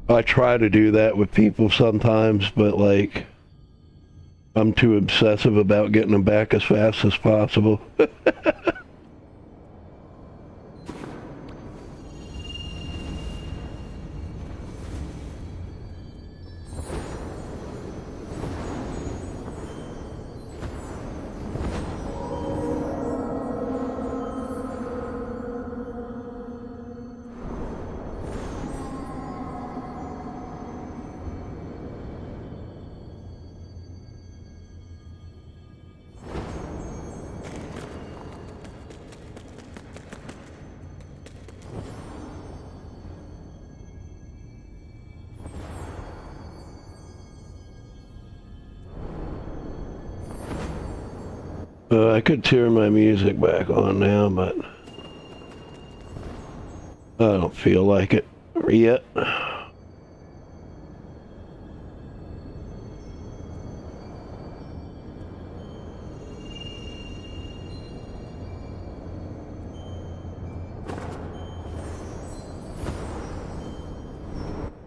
I try to do that with people sometimes, but like, I'm too obsessive about getting them back as fast as possible. I could turn my music back on now, but I don't feel like it yet.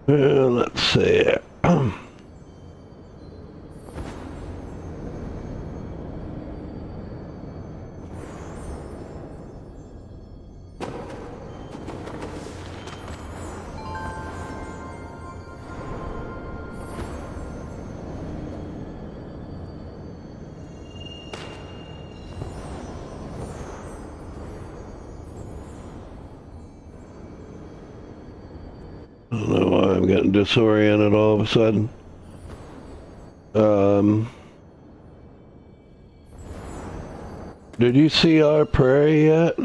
Let's see. I don't know why I'm getting disoriented all of a sudden. Did you see our prairie yet?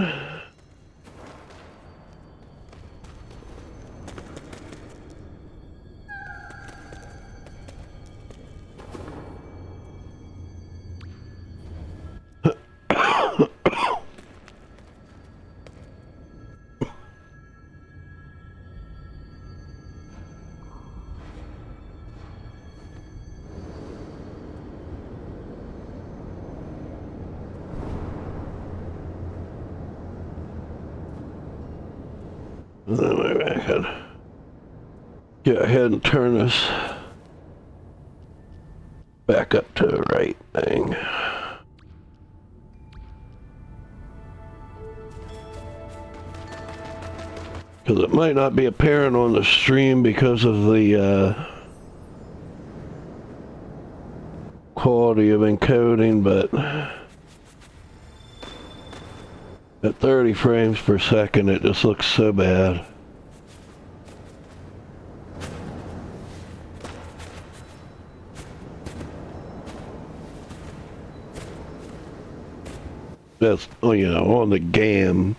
Maybe I could go ahead and turn this back up to the right thing. Because it might not be apparent on the stream because of the quality of encoding, but at 30 frames per second it just looks so bad. That's, you know, on the GAM,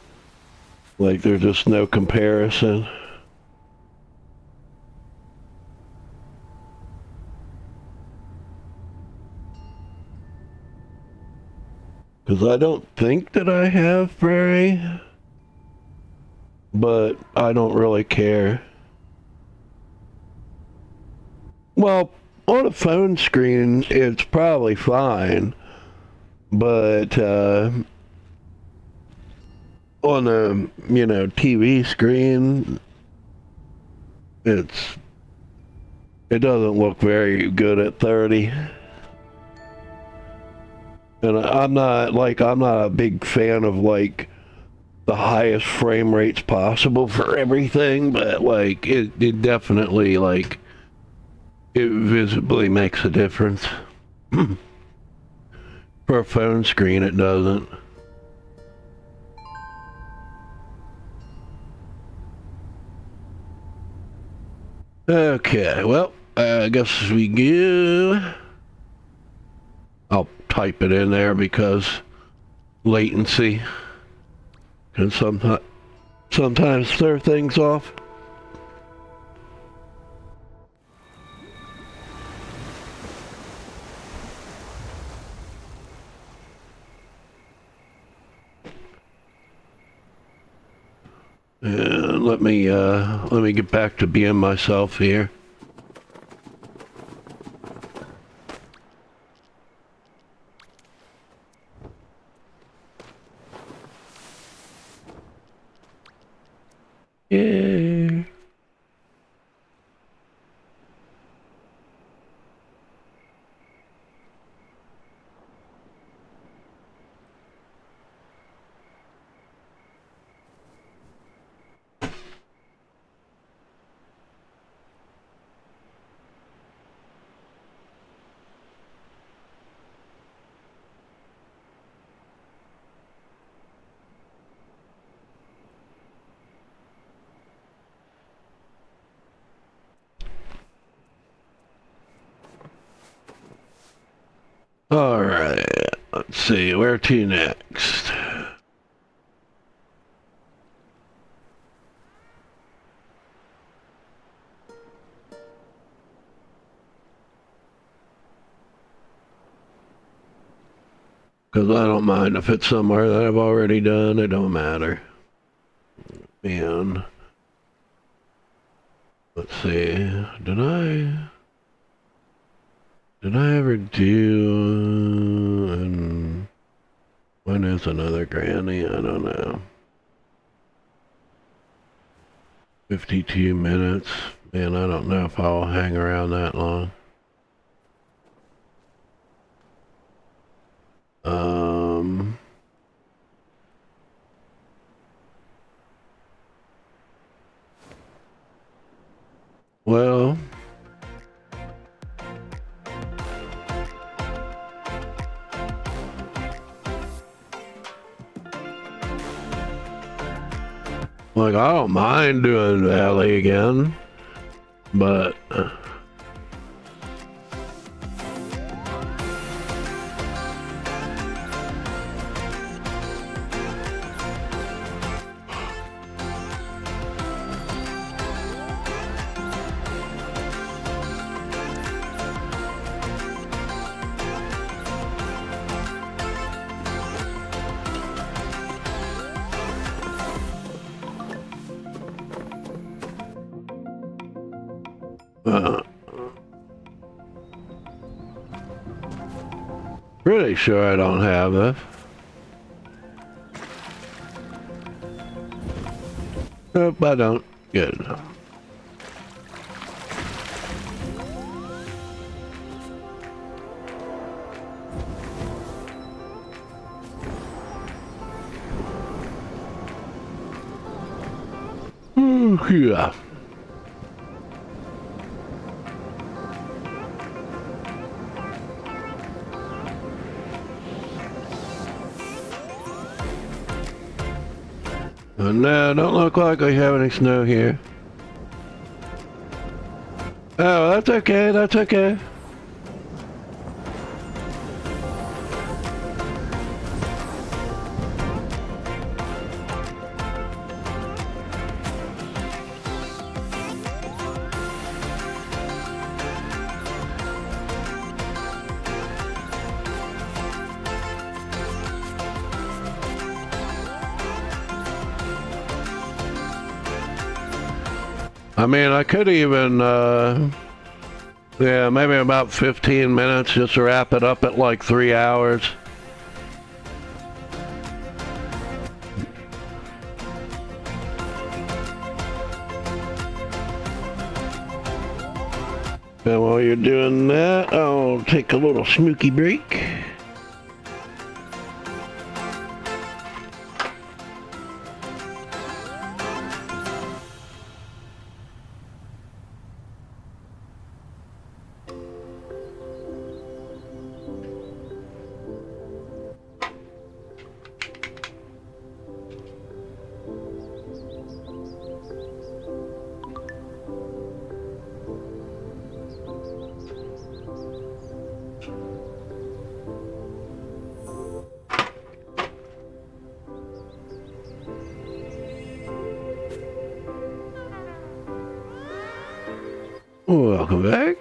like there's just no comparison. Because I don't think that I have Prairie, but I don't really care. Well, on a phone screen, it's probably fine, but on a, you know, TV screen, it doesn't look very good at 30. And I'm not a big fan of like the highest frame rates possible for everything, but like it definitely, like, it visibly makes a difference. For a phone screen, it doesn't. Okay, well, I guess we go. I'll type it in there because latency can sometimes throw things off. And let me get back to being myself here. Yeah. All right. Let's see. Where to next? Because I don't mind if it's somewhere that I've already done. It don't matter. And let's see. Did I ever do? And when is another granny? I don't know. 52 minutes. Man, I don't know if I'll hang around that long. Well, like, I don't mind doing Valley again, but uh, pretty sure I don't have this. Nope, I don't. Good enough. Yeah. No, don't look like we have any snow here. Oh, that's okay, that's okay. I mean, I could even, yeah, maybe about 15 minutes just to wrap it up at like 3 hours. And while you're doing that, I'll take a little smooky break. Welcome back.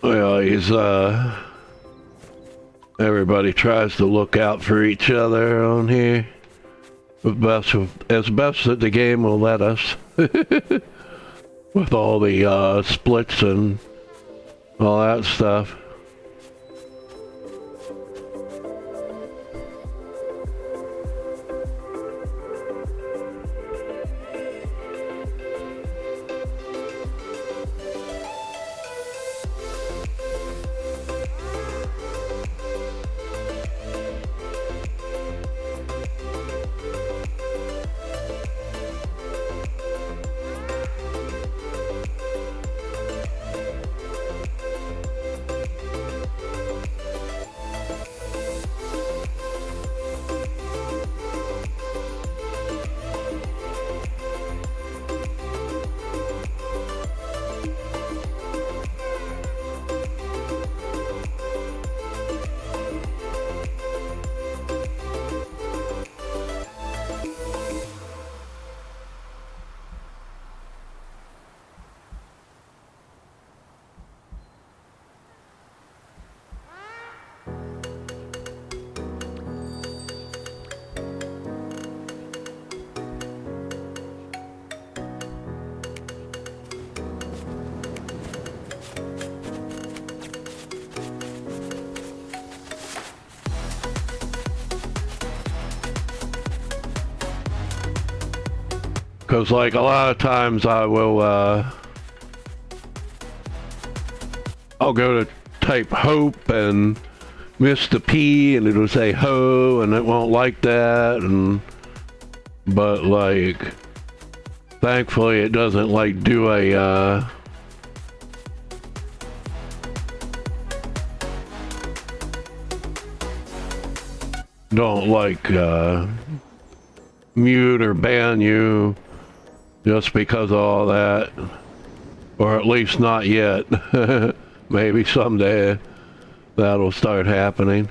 Well, he's, everybody tries to look out for each other on here. as best that the game will let us. With all the splits and all that stuff. Because like a lot of times I will, I'll go to type hope and miss the P and it'll say ho and it won't like that, and but like thankfully it doesn't like do a don't like mute or ban you just because of all that, or at least not yet. Maybe someday that'll start happening.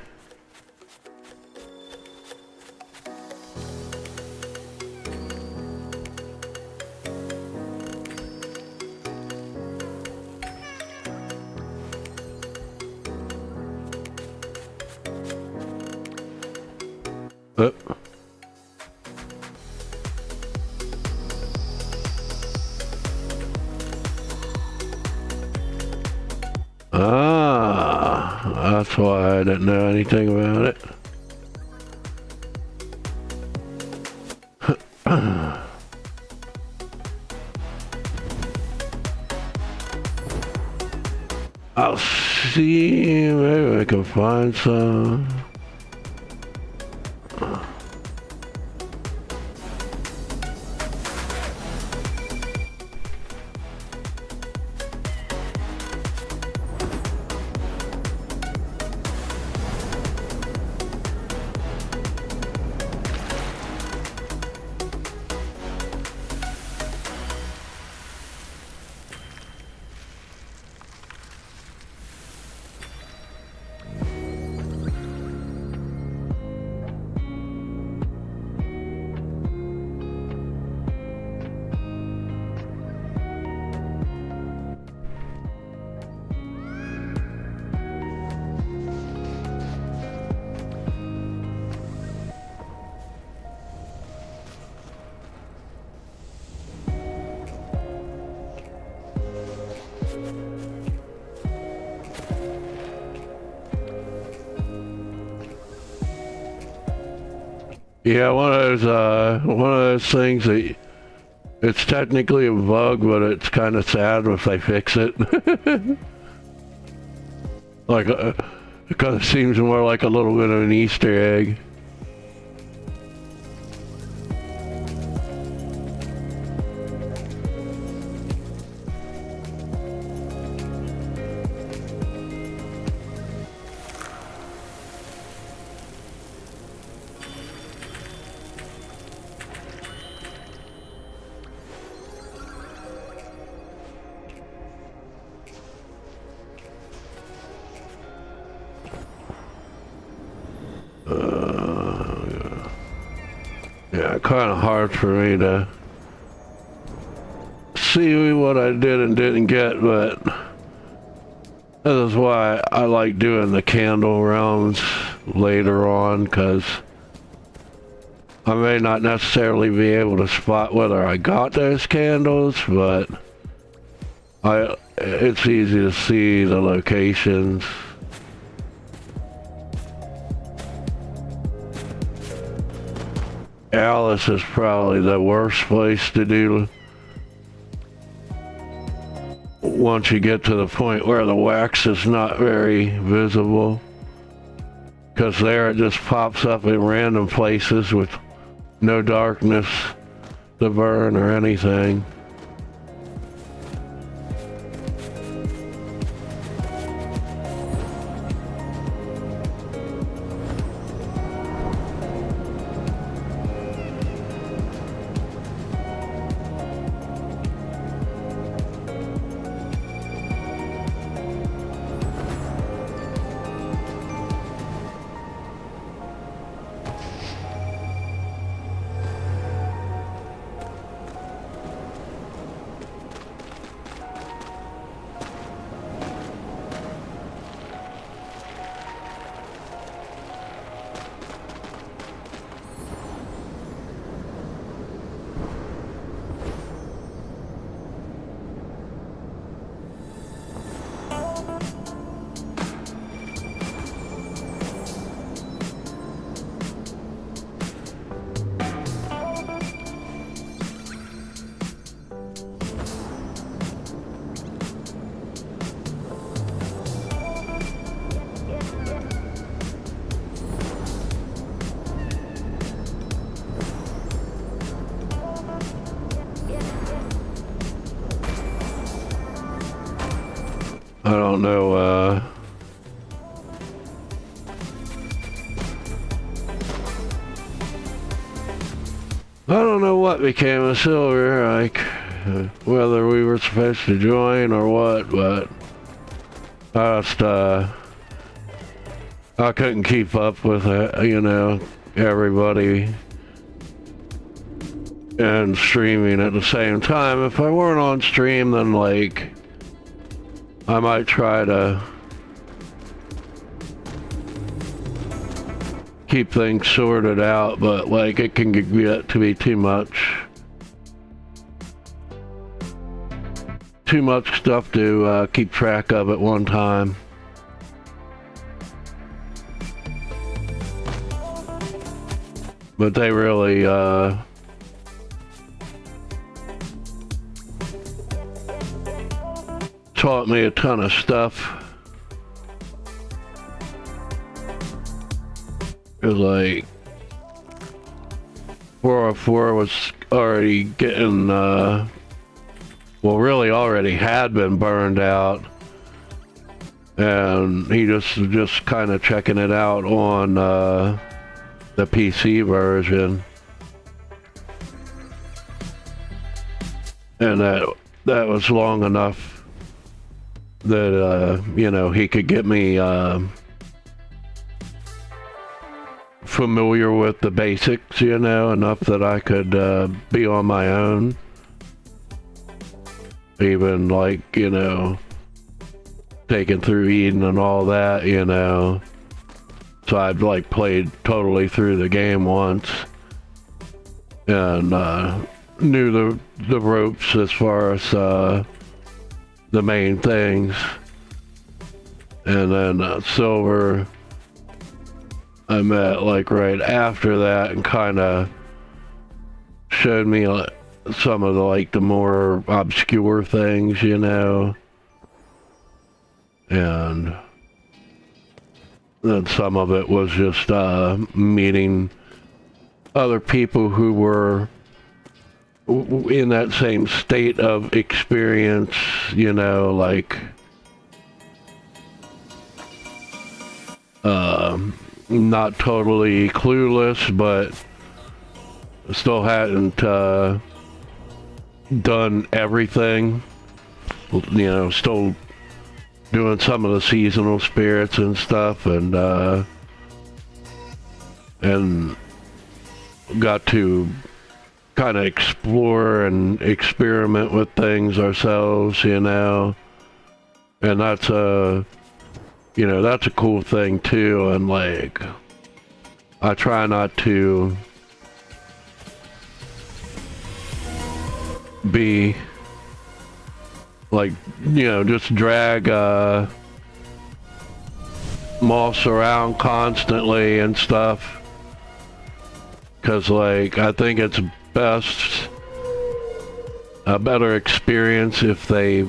That's why I didn't know anything about it. I'll see, maybe I can find some. Yeah, one of those things that it's technically a bug, but it's kind of sad if they fix it. Like, it kind of seems more like a little bit of an Easter egg. Yeah, kind of hard for me to see what I did and didn't get, but this is why I like doing the candle rounds later on, because I may not necessarily be able to spot whether I got those candles, but it's easy to see the locations. Alice is probably the worst place to do once you get to the point where the wax is not very visible, because there it just pops up in random places with no darkness to burn or anything. I don't know, I don't know what became of Silver, like, whether we were supposed to join or what, but I just, I couldn't keep up with it, you know, everybody and streaming at the same time. If I weren't on stream, then, like, I might try to keep things sorted out, but like it can get to be too much. Too much stuff to keep track of at one time. But they really taught me a ton of stuff. It was like 404 was already getting, well, really already had been burned out, and he just kind of checking it out on the PC version, and that was long enough that you know, he could get me familiar with the basics, you know, enough that I could be on my own. Even like, you know, taking through Eden and all that, you know. So I'd like played totally through the game once and knew the ropes as far as the main things. And then Silver I met like right after that and kind of showed me some of the like the more obscure things, you know, and then some of it was just meeting other people who were in that same state of experience, you know, like not totally clueless, but still hadn't done everything, you know, still doing some of the seasonal spirits and stuff, and got to kind of explore and experiment with things ourselves, you know, and that's you know, that's a cool thing too. And like, I try not to be like, just drag moss around constantly and stuff. Cause like, I think it's best, a better experience if they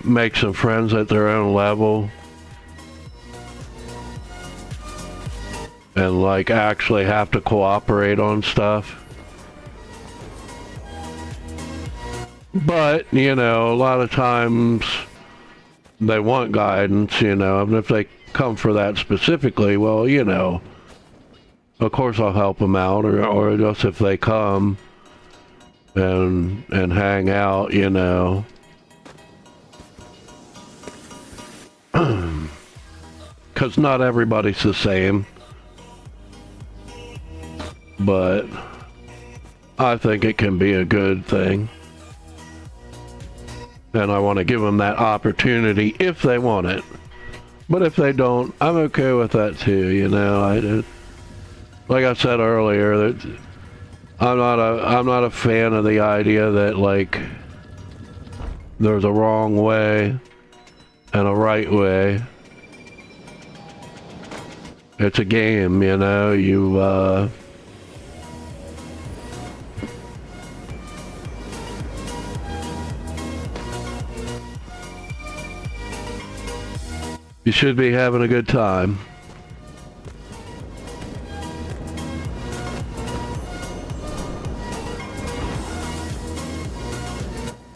make some friends at their own level. And like actually have to cooperate on stuff. But, a lot of times they want guidance, and if they come for that specifically, well, of course I'll help them out, or just if they come and hang out, because not everybody's the same. But I think it can be a good thing. And I want to give them that opportunity if they want it. But if they don't, I'm okay with that too, like I said earlier, that I'm not a fan of the idea that like there's a wrong way and a right way. It's a game, you should be having a good time.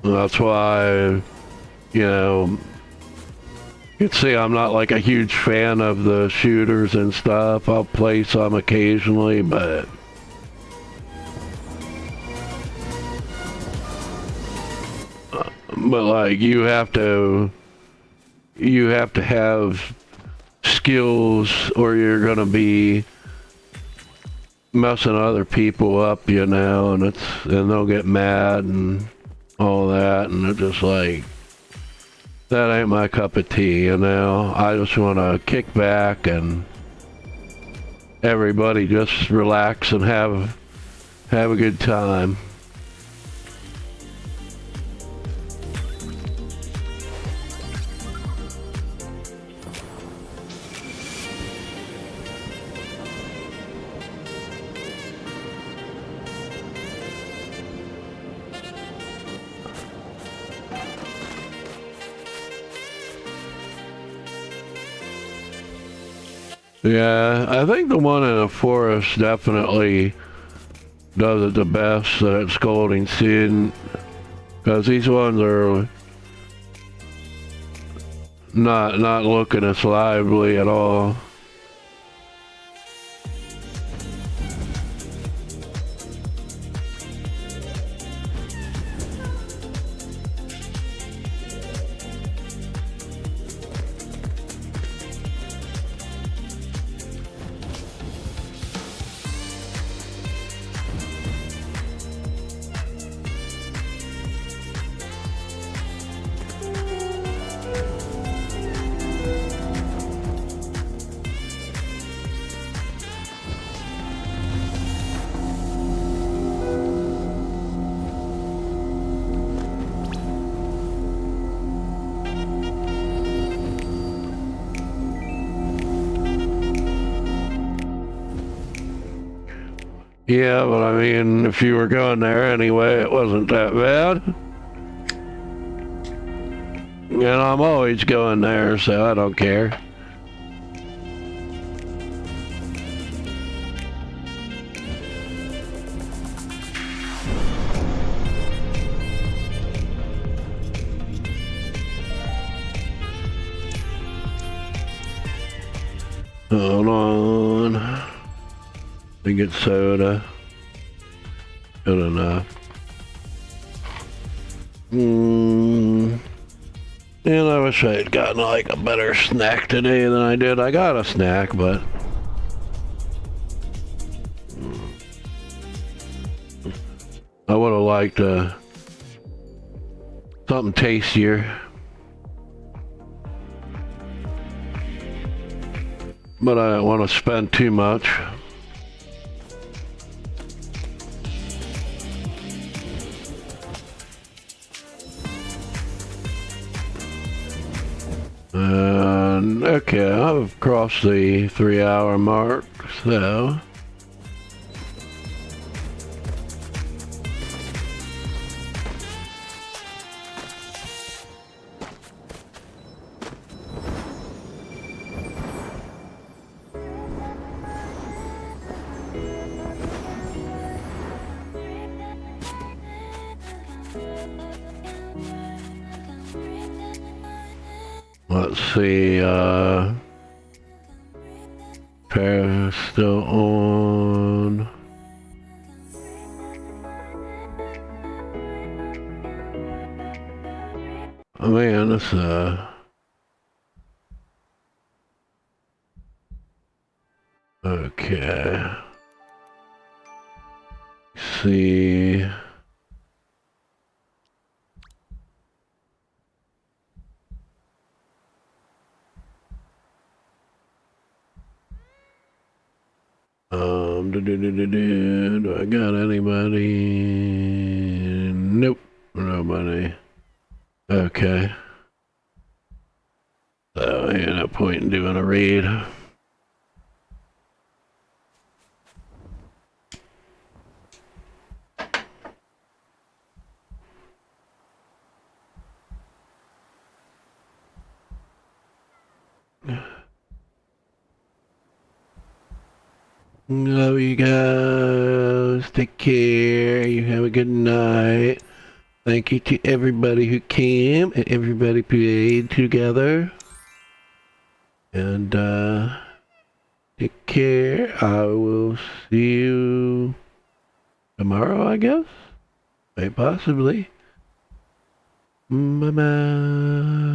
That's why, you can see I'm not like a huge fan of the shooters and stuff. I'll play some occasionally, but like you have to have skills or you're gonna be messing other people up, and they'll get mad and all that, and it's just like, that ain't my cup of tea, I just want to kick back and everybody just relax and have a good time. Yeah, I think the one in the forest definitely does it the best at scolding student, because these ones are not looking as lively at all. Yeah, but I mean, if you were going there anyway, it wasn't that bad. And I'm always going there, so I don't care. Hold on. I think it's soda. Good enough. And I wish I had gotten like a better snack today than I did. I got a snack, but I would have liked something tastier. But I don't want to spend too much. Okay, I've crossed the 3-hour mark, so. Let's see, Paris still on. Oh man, this, okay. See. Do I got anybody? Nope, nobody. Okay. So, ain't no point in doing a raid. Love you guys. Take care. You have a good night. Thank you to everybody who came and everybody played together. And take care. I will see you tomorrow, I guess. Maybe possibly. Bye bye.